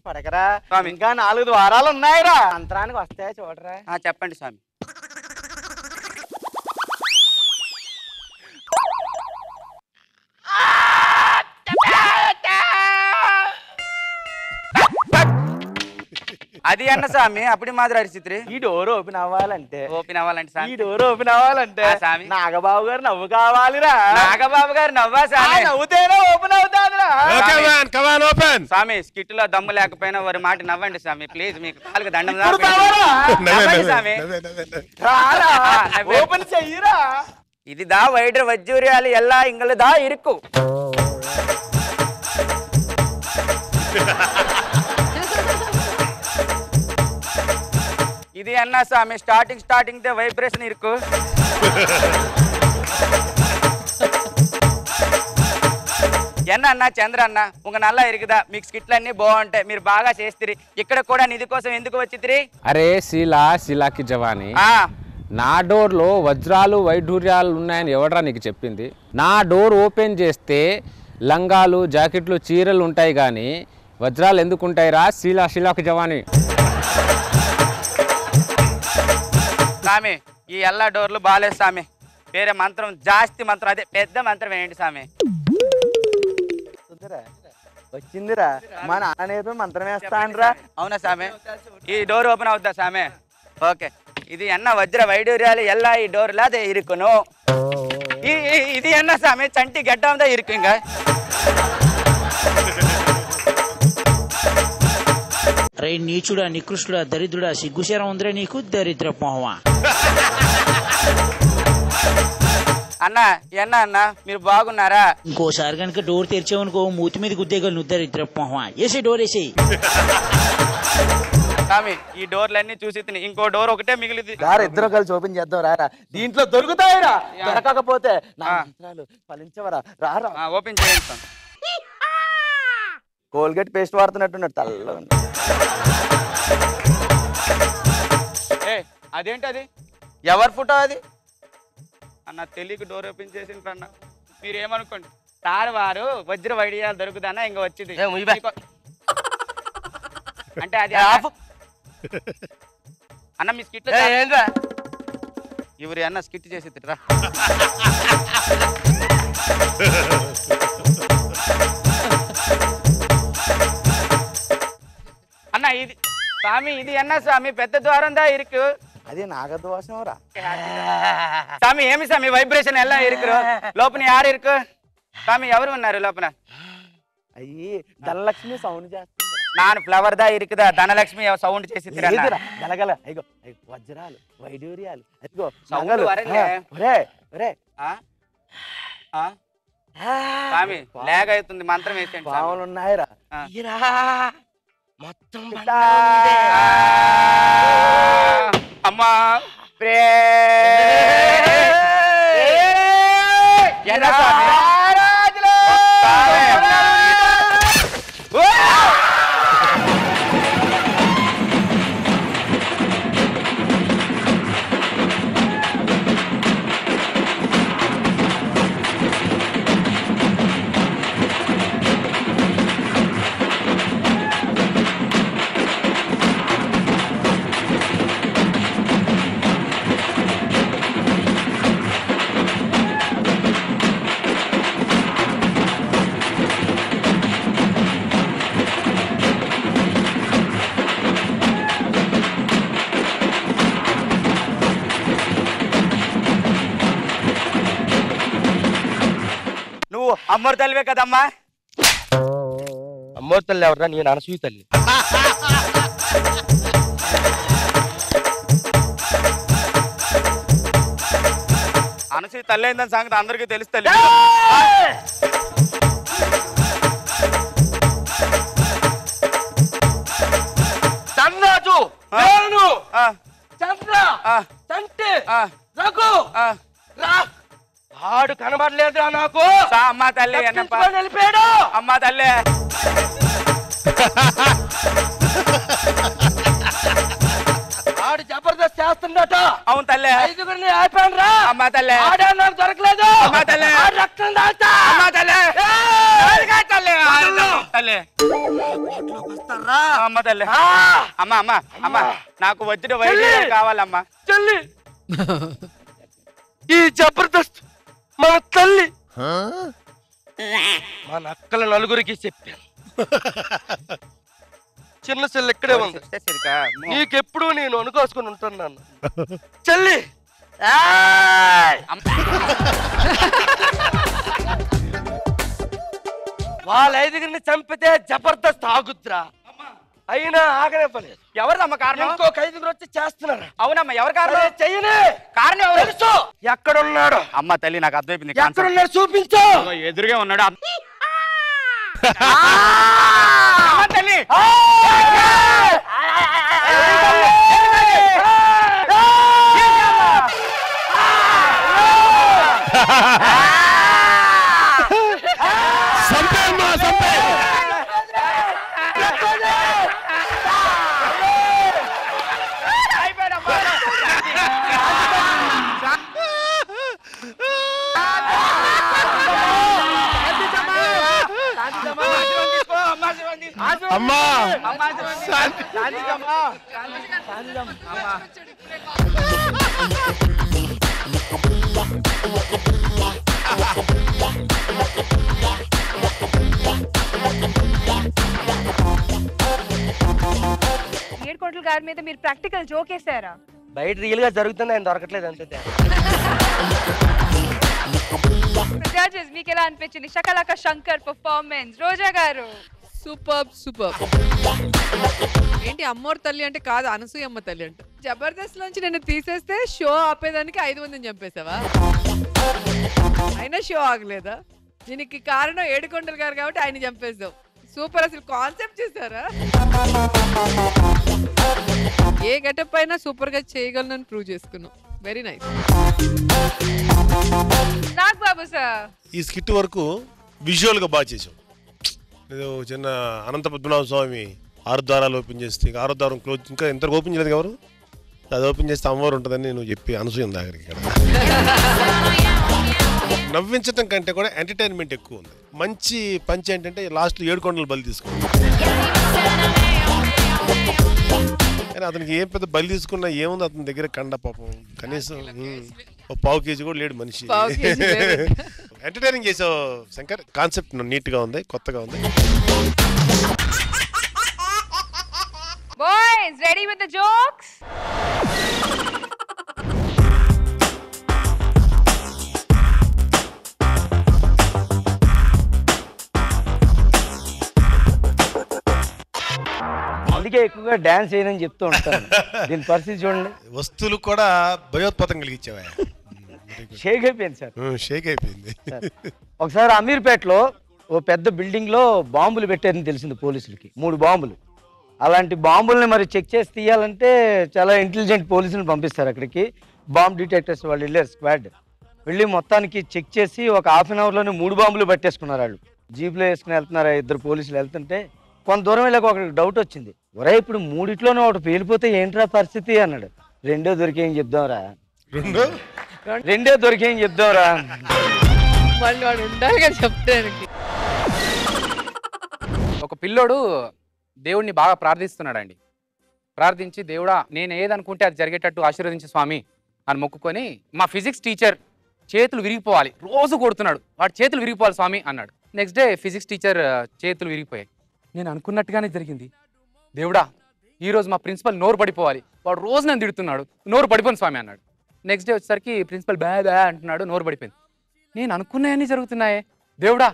పడకరా ఇంకా 4 ద్వారాలు ఉన్నాయిరా మంత్రానికి వస్తాయా చూడరా చెప్పండి స్వామి అది అన్న స్వామి అప్పుడు మాదిరి అరిచిత్రి ఈ డోర్ ఓపెన్ అవ్వాలంటే స్వామి ఈ డోర్ ఓపెన్ అవ్వాలంటే స్వామి నాగబాబు గారు నవ్వు కావాలిరా నాగబాబు గారు నవ్వా స్వామి నవ్వుతేనే ఓపెన్ అవుతాదిరా స్వామి స్కిట్ లో దమ్ము లేకపోయినా వారి మాట నవ్వండి స్వామి ప్లీజ్ మీకు కాలుకి దండం స్వామి ఓపెన్ చెయ్యరా ఇదిదా వైడ్ర వజ్జూర్యాలు ఎల్లా ఇంగలదా ఇరుకు ఇది అన్నా స్వామి స్టార్టింగ్ దే వైబ్రేషన్ ఇరుకు ఎన్న అన్న చంద్ర అన్న ఒక నల్ల ఇరుకుదా మీకు స్కిట్లు అన్ని బాగుంటాయి మీరు బాగా చేస్తారు ఇక్కడ కూడా నిధి కోసం ఎందుకు వచ్చిత్రి అరే శీలాకి జవాని నా డోర్ లో వజ్రాలు వైఢూర్యాలు ఉన్నాయని ఎవడరా నీకు చెప్పింది నా డోర్ ఓపెన్ చేస్తే లంగాలు జాకెట్లు చీరలు ఉంటాయి కానీ వజ్రాలు ఎందుకు ఉంటాయిరా శీలాకి జవాని స్వామి ఈ ఎల్లా డోర్లు బాగాలేదు స్వామి వేరే మంత్రం జాస్తి మంత్రం అదే పెద్ద మంత్రం ఏంటి స్వామి వచ్చిందిరా మా నాన్న మంత్రం వేస్తానరా అవునా స్వామి ఈ డోర్ ఓపెన్ అవుద్దా స్వామి ఓకే ఇది ఎన్న వజ్ర వైడూర్యాలు ఎలా ఈ డోర్లాదే ఇరుకును ఇది ఎన్న సామి చంటి గడ్డందా ఇరుకుంగా రే నీచుడా నికృష్టుడా దరిద్రుడా సిగ్గుశరం ఉందిరే నీకు దరిద్ర మొహమా అన్న ఎన్న అన్న మీరు బాగున్నారా ఇంకోసారి కనుక డోర్ తెరిచావనుకో మూతి మీద గుద్దేగా నువ్వు దరిద్ర మొహమా వేసే డోర్ వేసేయి స్వామి ఈ డోర్లన్నీ చూసి ఇంకో డోర్ ఒకటే మిగిలింది ఇద్దరు కలిసి ఓపెన్ చేద్దాం రారా దీంట్లో దొరుకుతాయిరా దొరకకపోతే నా మంత్రాలు ఫలించవరా రారా ఓపెన్ చేయండి స్వామి కోల్గేట్ పేస్ట్ వాడుతున్నట్టున్నాడు తల్ల అదేంటి అది ఎవరి ఫోటో అది అన్న తెలియక డోర్ ఓపెన్ చేసిండ్రు అన్న మీరేమనుకోండి సార్ వారు వజ్ర వైడియాలు దొరుకుతానా ఇంకా వచ్చింది అంటే అది అన్న మీ స్కిట్ ఇవరి అన్న స్కిట్ చేసి తిట్రా అన్న ఇది స్వామి ఇది అన్న స్వామి పెద్ద ద్వారందా ఇరుకు అది నాగద్వాసంరా స్వామి ఏమి స్వామి వైబ్రేషన్ ఎలా ఇరుకురు లోపల యారు ఇరుకు స్వామి ఎవరు ఉన్నారు లోపల అయ్యి ధనలక్ష్మి సౌండ్ చేస్తుంది నాను ఫ్లవర్ దా ఇరుకుదా ధనలక్ష్మి సౌండ్ చేసి గలగల అయ్యో వజ్రాలు వైడూర్యాలు అదిగో స్వామి లేగ్ అవుతుంది మంత్రం వేసేయండి పావులు ఉన్నాయిరా మొత్తం అమ్మా నువ్వు అమ్మోరు తల్లివే కదమ్మా అమ్మోరు తల్లి ఎవరా నేను అనసూయ తల్లి అనసూయ తల్లి అయిందని సంగతి అందరికీ తెలుస్తుంది ధనరాజు వేణు చంద్ర తంటి రఘు రా ఆడు కనబడలేదురా నాకు అమ్మా తల్లి వెళ్ళిపోయాడు అమ్మా తల్లి ఆడు జబర్దస్త్ చేస్తుండట అవును తల్లి ఐదుగురిని ఆపాను రా అమ్మా తల్లి ఆడే నాకు దొరకలేదు అమ్మా తల్లి రక్తం దాల్తా అమ్మా తల్లి తల్లి తల్లి అమ్మ తల్లి అమ్మ అమ్మ అమ్మ నాకు వజ్ర వైద్యులు కావాలమ్మా చెల్లి ఈ జబర్దస్త్ మన తల్లి మన అక్కల నలుగురికి చెప్పాను చిన్న చెల్లి ఇక్కడే ఉంది నీకెప్పుడు నేను అనుకోసుకుని ఉంటాను చెల్లి వాళ్ళ ఐదుగురిని చంపితే జబర్దస్త్ ఆగుద్రా అయినా ఆగనివ్వలేదు ఎవరిదమ్మ కారణం ఇంకొక ఐదుగురు వచ్చి చేస్తున్నారు అవునమ్మా ఎవరు కారణం చెయ్యని కారణం ఎవరు తెలుసు ఎక్కడున్నాడు అమ్మ తల్లి నాకు అర్థమైపోయింది ఎక్కడున్నాడు చూపించు ఎదురుగా ఉన్నాడు అమ్మ తల్లి అమ్మా ఏడుకోట్ల గారి మీద మీరు ప్రాక్టికల్ జోక్ వేసారా? బయట రియల్ గా జరుగుతుంది, ఆయన దొరకట్లేదు అంతే. జడ్జెస్ మీకు ఎలా అనిపించింది షకలక శంకర్ పర్ఫార్మెన్స్? రోజా గారు సూపర్. ఏంటి అమ్మోరు తల్లి అంటే కాదు, అనసూయమ్మ తల్లి అంటే. జబర్దస్త్ నుంచి నేను తీసేస్తే షో ఆపేదానికి 5 మందిని చంపేసావా? అయినా షో ఆగలేదా? దీనికి కారణం ఏడుకొండలు గారు కాబట్టి ఆయన చంపేసావు. సూపర్, అసలు కాన్సెప్ట్ చేశారా? ఏ గెటప్ అయినా సూపర్ గా చేయగలనని ప్రూవ్ చేసుకున్నాం. Very nice. Nag Babu sir, ఈ స్కిట్ వరకు విజువల్ గా బాగా చేసాం. ఏదో చిన్న అనంత పద్మనాభ స్వామి 6 ద్వారాలు ఓపెన్ చేస్తే 6వ ద్వారం క్లోజ్, ఇంకా ఎంత ఓపెన్ చేయలేదు ఎవరు, అది ఓపెన్ చేస్తే అమ్మవారు ఉంటుందని నేను చెప్పి అనసూయ దగ్గరికి. నవ్వించడం కంటే కూడా ఎంటర్టైన్మెంట్ ఎక్కువ ఉంది. మంచి పంచ్ ఏంటంటే లాస్ట్లో 7 కొండలు బలి తీసుకున్నాం. కానీ అతనికి ఏం పెద్ద బలి తీసుకున్నా ఏముంది అతని దగ్గర కండ పాపం, కనీసం ఒక పావు కేజీ కూడా లేడు మనిషి. ఎంటర్టైనింగ్ చేసావు శంకర్. కాన్సెప్ట్ నీట్గా ఉంది, కొత్తగా ఉంది. Boys ready with the jokes? అందుకే ఎక్కువగా డాన్స్ చేయనని చెప్తూ ఉంటాను. దీని పరిస్థితి చూడండి. వస్తువులు కూడా భయోత్పాతం కలిగించావా? షేక్ అయిపోయింది సార్. షేక్ అయిపోయింది. ఒకసారి అమీర్పేటలో ఓ పెద్ద బిల్డింగ్ లో బాంబులు పెట్టారని తెలిసింది పోలీసులకి, 3 బాంబులు. అలాంటి బాంబుల్ని మరి చెక్ చేసి తీయాలంటే చాలా ఇంటెలిజెంట్ పోలీసులు పంపిస్తారు అక్కడికి. బాంబ్ డిటెక్టర్స్ వాళ్ళు వెళ్ళారు, స్క్వాడ్ వెళ్ళి మొత్తానికి చెక్ చేసి ఒక హాఫ్ అన్ అవర్లోనే 3 బాంబులు పట్టేసుకున్నారు. వాళ్ళు జీప్లో వేసుకుని వెళ్తున్నారు, 2 పోలీసులు వెళ్తుంటే కొంత దూరం వెళ్ళాక ఒకరికి డౌట్ వచ్చింది. ఒరే ఇప్పుడు 3 ఒకటి పేలిపోతే ఏంట్రా పరిస్థితి అన్నాడు. 2 దొరికేం చెప్దాంరా, 2 దొరికేం చెప్దాంరా. మళ్ళీ వాడు ఉండాలి కదా చెప్తానికి. ఒక పిల్లోడు దేవుడిని బాగా ప్రార్థిస్తున్నాడండి. ప్రార్థించి దేవుడా నేను ఏదనుకుంటే అది జరిగేటట్టు ఆశీర్వదించి స్వామి అని మొక్కుకొని, మా ఫిజిక్స్ టీచర్ చేతులు విరిగిపోవాలి, రోజు కొడుతున్నాడు, వాడు చేతులు విరిగిపోవాలి స్వామి అన్నాడు. నెక్స్ట్ డే ఫిజిక్స్ టీచర్ చేతులు విరిగిపోయాయి. నేను అనుకున్నట్టుగానే జరిగింది. దేవుడా ఈరోజు మా ప్రిన్సిపల్ నోరు పడిపోవాలి, వాడు రోజు నన్ను తిడుతున్నాడు, నోరు పడిపోయింది స్వామి అన్నాడు. నెక్స్ట్ డే వచ్చేసరికి ప్రిన్సిపల్ బ్యా అంటున్నాడు, నోరు పడిపోయింది. నేను అనుకున్నాయన్నీ జరుగుతున్నాయే, దేవుడా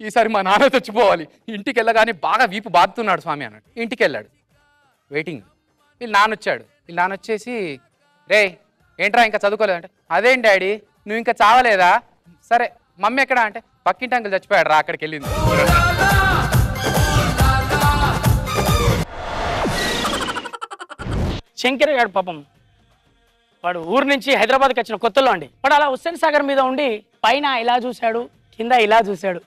ఈసారి మా నాన్న చచ్చిపోవాలి, ఇంటికి వెళ్ళగానే బాగా వీపు బాదుతున్నాడు స్వామి అన్నాడు. ఇంటికి వెళ్ళాడు, వెయిటింగ్. వీళ్ళు నాన్న వచ్చాడు. వీళ్ళు నాన్న వచ్చేసి రే ఏంట్రా ఇంకా చదువుకోలేదు అంటే, అదేంటి డాడీ నువ్వు ఇంకా చావలేదా? సరే మమ్మీ ఎక్కడా అంటే, పక్కింటి అంకుల్ చచ్చిపోయాడు రా, అక్కడికి వెళ్ళింది. శంకర్ గారు పాపం వాడు ఊరు నుంచి హైదరాబాద్కి వచ్చిన కొత్తలో అండి. వాడు అలా హుస్సేన్ సాగర్ మీద ఉండి పైన ఇలా చూశాడు, కింద ఇలా చూశాడు.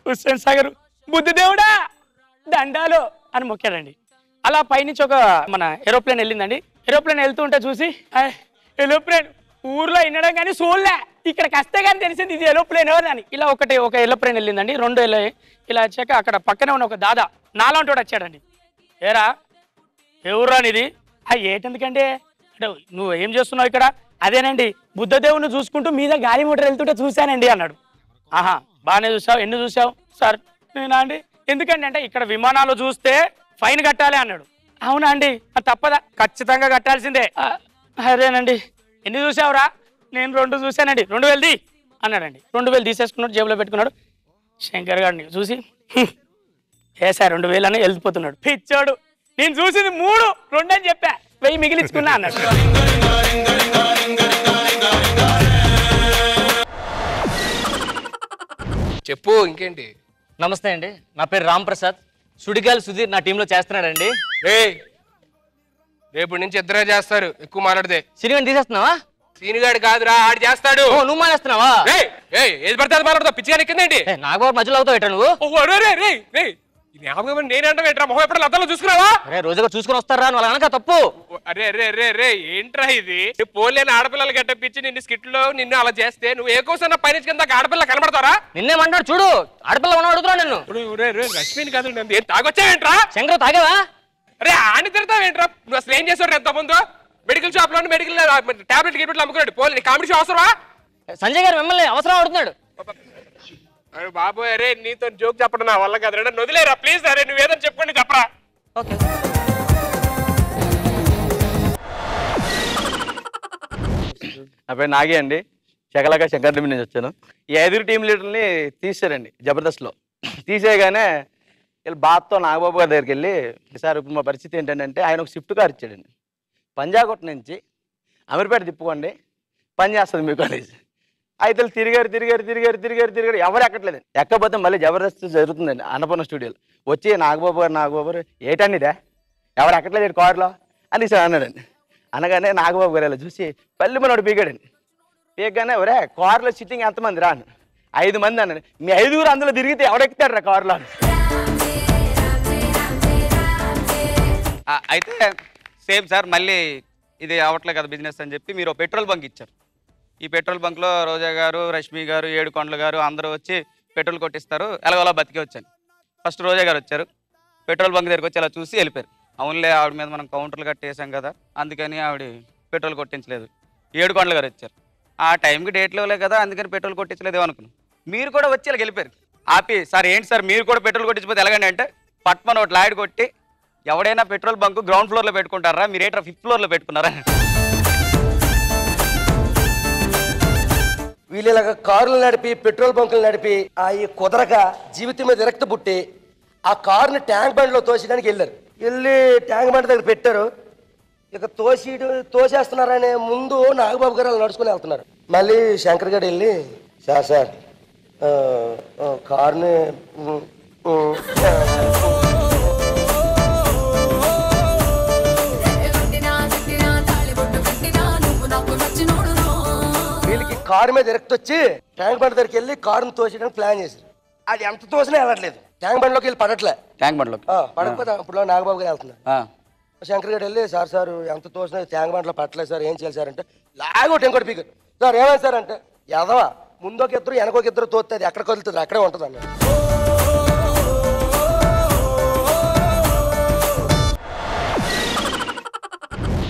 హుస్సేన్ సాగర్ బుద్ధదేవుడా దండాలు అని మొక్కాడండి. అలా పైనుంచి ఒక మన ఏరోప్లేన్ వెళ్ళిందండి. ఏరోప్లేన్ వెళ్తుంటే చూసి ఏరోప్లేన్ ఊర్లో వినడం కానీ చూడలే, ఇక్కడికి వస్తే కానీ తెలిసింది ఇది ఏరోప్లేన్ అని. ఇలా ఒక ఏరోప్లేన్ వెళ్ళిందండి, 2 వెళ్ళాయి. ఇలా వచ్చాక అక్కడ పక్కనే ఉన్న ఒక దాదా నాలాంటి వాడు వచ్చాడండి. ఏరా ఎవరురా నీది? ఏటెందుకంటే అంటే నువ్వు ఏం చేస్తున్నావు ఇక్కడ? అదేనండి బుద్ధదేవుని చూసుకుంటూ మీద గాలి మోటార్ వెళ్తుంటే చూశానండి అన్నాడు. ఆహా బాగానే చూసావు, ఎన్ని చూసావు? సార్ నేనా అండి, ఎందుకండి అంటే ఇక్కడ విమానాలు చూస్తే ఫైన్ కట్టాలి అన్నాడు. అవునా అండి, తప్పదా? ఖచ్చితంగా కట్టాల్సిందే. అదేనండి ఎన్ని చూసావురా? నేను 2 చూశానండి. 2000 అన్నాడండి. 2000 తీసేసుకున్నాడు, జేబులో పెట్టుకున్నాడు. శంకర్ గారిని చూసి సార్ 2000 అని వెళ్ళిపోతున్నాడు. పిచ్చాడు, నేను చూసింది 3, 2 అని చెప్పా, 1000 మిగిలించుకున్నా అన్నాడు. చెప్పు ఇంకేంటి? నమస్తే అండి, నా పేరు రామ్ ప్రసాద్. సుడిగాలి సుధీర్ నా టీంలో చేస్తున్నాడండి. రేపు నుంచి ఇద్దరే చేస్తారు, ఎక్కువ మాట్లాడితే. సినిమాని తీసేస్తున్నావా? సీనిగాడు కాదురా, ఆడు చేస్తాడు. నువ్వు మానేస్తున్నావా? ఏది పడితే అది మాట్లాడతావు, పిచ్చిగా ఎక్కిందేంటి? నాకు మధ్యలో అవుతావు ఎట్లా నువ్వు? నేనంటే ఏంట్రా, మొహం ఎప్పుడు అద్దంలో చూసుకున్నావా? రోజుగా చూసుకుని వస్తారా నువ్వు? అనక తప్పు. అరే ఏంట్రా ఇది? పోలేని ఆడపిల్లలు గట్టపిచ్చి నిన్ను స్కిట్లో నిన్ను అలా చేస్తే నువ్వు ఏ కోసం పైన కింద ఆడపిల్ల కనబడతారా? నిన్నేమంటాడు చూడు, ఆడపిల్ల ఉన్న అడుగుతున్నా నిన్ను. రష్మిని కాదు తాగొచ్చావేంట్రా? శంకర్ తాగేవా? అరే ఆని తిడతావేంట్రా? నువ్వు అసలు ఏం చేస్తాడు ఎంత ముందు? మెడికల్ షాప్ లో మెడికల్ టాబ్లెట్ గిబ్లెట్లు అమ్ముకున్నాడు. పోలే కామెడీ షో అవసరమా? సంజయ్ గారు మిమ్మల్ని అవసరం అడుగుతున్నాడు. అరే బాబోయ్, అరే నీతో జోక్ చెప్పడం నా వల్ల కాదు, నన్ను వదిలేరా ప్లీజ్. అరే నువ్వేదో చెప్పుకోండి, చెప్పరా. పేరు నాగి అండి. శకలక శంకర్దమి నుంచి వచ్చాను. ఈ 5 టీం లీడర్ని తీసారండి జబర్దస్త్లో. తీసేయగానే వీళ్ళు బాత్తో నాగబాబు గారి దగ్గరికి వెళ్ళి, సార్ ఇప్పుడు మా పరిస్థితి ఏంటంటే ఆయన ఒక స్విఫ్ట్ కార్ ఇచ్చాడండి. పంజాగుట్ట నుంచి అమీర్పేట తిప్పుకోండి, పని చేస్తుంది మీ కాలేజ్. అయితే తిరిగారు ఎవరు ఎక్కట్లేదండి. ఎక్కకపోతే మళ్ళీ జబర్దస్త్ జరుగుతుందండి అన్నపూర్ణ స్టూడియోలో. వచ్చి నాగబాబు గారు ఏటండి ఇదే ఎవరు ఎక్కట్లేదు కార్లో అని సార్ అన్నాడండి. అనగానే నాగబాబు గారు ఇలా చూసి పల్లి మనోడు పీకాడండి. పీకగానే ఒరే కార్లో సిట్టింగ్ ఎంతమంది రా అని. 5 మంది అన్నాడు. మీ 5 అందులో తిరిగితే ఎవడెక్కుతాడు రా కార్లో అని. అయితే సేమ్ సార్ మళ్ళీ ఇది అవ్వట్లే కదా బిజినెస్ అని చెప్పి మీరు పెట్రోల్ బంక్ ఇచ్చారు. ఈ పెట్రోల్ బంక్లో రోజా గారు, రష్మి గారు, ఏడుకొండల గారు అందరూ వచ్చి పెట్రోల్ కొట్టిస్తారు. ఎలాగోలా బతికి వచ్చాను. ఫస్ట్ రోజా గారు వచ్చారు, పెట్రోల్ బంక్ దగ్గరికి వచ్చి అలా చూసి వెళ్ళిపోయారు. అవునులే ఆవిడ మీద మనం కౌంటర్లు కట్టేసాం కదా అందుకని ఆవిడ పెట్రోల్ కొట్టించలేదు. ఏడుకొండల గారు వచ్చారు, ఆ టైంకి డేట్లు ఇవ్వలే కదా అందుకని పెట్రోల్ కొట్టించలేదు అనుకున్నాం. మీరు కూడా వచ్చి ఇలా వెళ్ళిపోయారు. ఆపి సార్ ఏంటి సార్ మీరు కూడా పెట్రోల్ కొట్టించిపోతే ఎలాగండి అంటే పట్మన్ ఒకటి లాడ్ కొట్టి ఎవడైనా పెట్రోల్ బంక్ గ్రౌండ్ ఫ్లోర్లో పెట్టుకుంటారా మీరు ఏంట్రా 5th ఫ్లోర్లో పెట్టుకున్నారా. వీళ్ళు ఇలాగ కార్లు నడిపి పెట్రోల్ బంకులు నడిపి ఆ ఈ కుదరక జీవితం మీద విరక్తి పుట్టి ఆ కారుని ట్యాంక్ బండ్లో తోసేయడానికి వెళ్ళారు. వెళ్ళి ట్యాంక్ బండ్ దగ్గర పెట్టారు. ఇక తోసేస్తున్నారనే ముందు నాగబాబు గారు అలా నడుచుకుని వెళ్తున్నారు. మళ్ళీ శంకర్ గారు వెళ్ళి సార్ కార్ని వీళ్ళకి కారు మీద విరక్తి వచ్చి ట్యాంక్ బండ్ దగ్గరికి వెళ్ళి కారుని తోసేయడానికి ప్లాన్ చేశారు. అది ఎంత తోసినా వెళ్ళట్లేదు. ట్యాంక్ బండ్లోకి వెళ్ళి పడట్లే. ట్యాంక్ బండ్లో పడకపోతే అప్పుడు నాగబాబు గారు వెళ్తున్నారు. శంకర్ గారు వెళ్ళి సార్ ఎంత తోసినా ట్యాంక్ బండ్లో పట్టలేదు సార్ ఏం చేయాలి సార్ అంటే లాగొట్టి ఇంకోటి పీకర్ సార్ ఏమైంది సార్ అంటే ఎదవా ముందొక ఇద్దరు వెనకొక ఇద్దరు తోస్తుంది ఎక్కడ కదులుతుంది అక్కడే ఉంటుంది అన్న.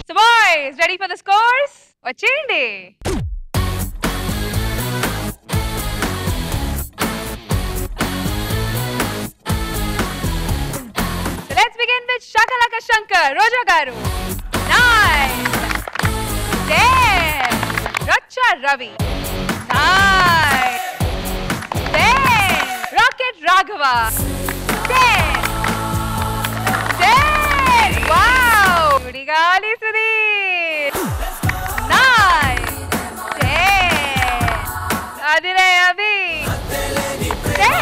So boys, ready for the scores? వచ్చేయండి. So let's begin with Shakalaka Shankar, Roja garu. 9. 10. Racha Ravi. 9. 10. Rocket Raghava. 10. 10. Wow. Sudigali Sudhir. 9. 10. Adire Abhi. 10.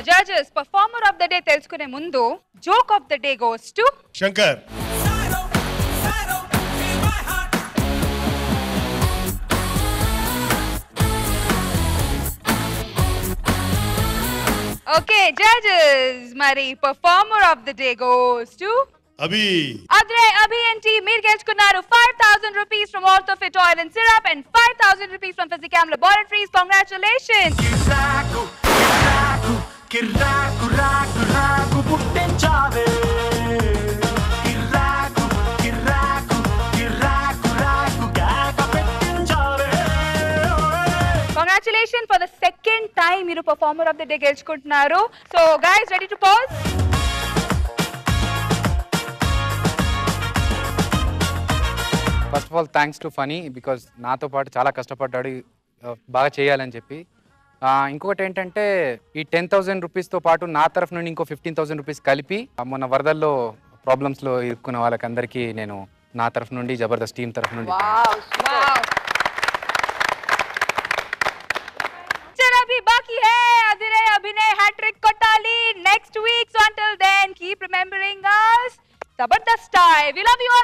Judges, performer of the day తెలుసుకునే ముందు joke of the day goes to Shankar. Okay, judges, మరి performer of the day goes to Abhi. Adre Abhi and team మీరు గెలుచుకున్నారు 5,000 rupees from Orthofit Oil and Syrup and 5,000 rupees from Physicam Laboratories. Congratulations. కిర్రాకు రాకు రాకు పుట్టించావే కిర్రాకు కిర్రాకు కిర్రాకు రాకు కేక పెట్టించావే. Congratulations for the second time మీరు performer of the day గెలుచుకుంటున్నారు. So guys, ready to pause? First of all thanks to Phani because నాతో పాటు చాలా కష్టపడ్డాడు బాగా చేయాలని చెప్పి. ఇంకొకటి ఏంటంటే ఈ 10,000 రూపీస్తో పాటు నా తరఫు నుండి ఇంకో 15,000 రూపీస్ కలిపి మొన్న వరదల్లో ప్రాబ్లమ్స్లో ఇరుక్కున్న వాళ్ళకందరికీ నేను నా తరఫు నుండి జబర్దస్త్ టీం తరఫు నుండి अभी बाकी है अदिरे अभिनय hat trick Kotali next week. So until then keep remembering us. Zabardast time. We love you all.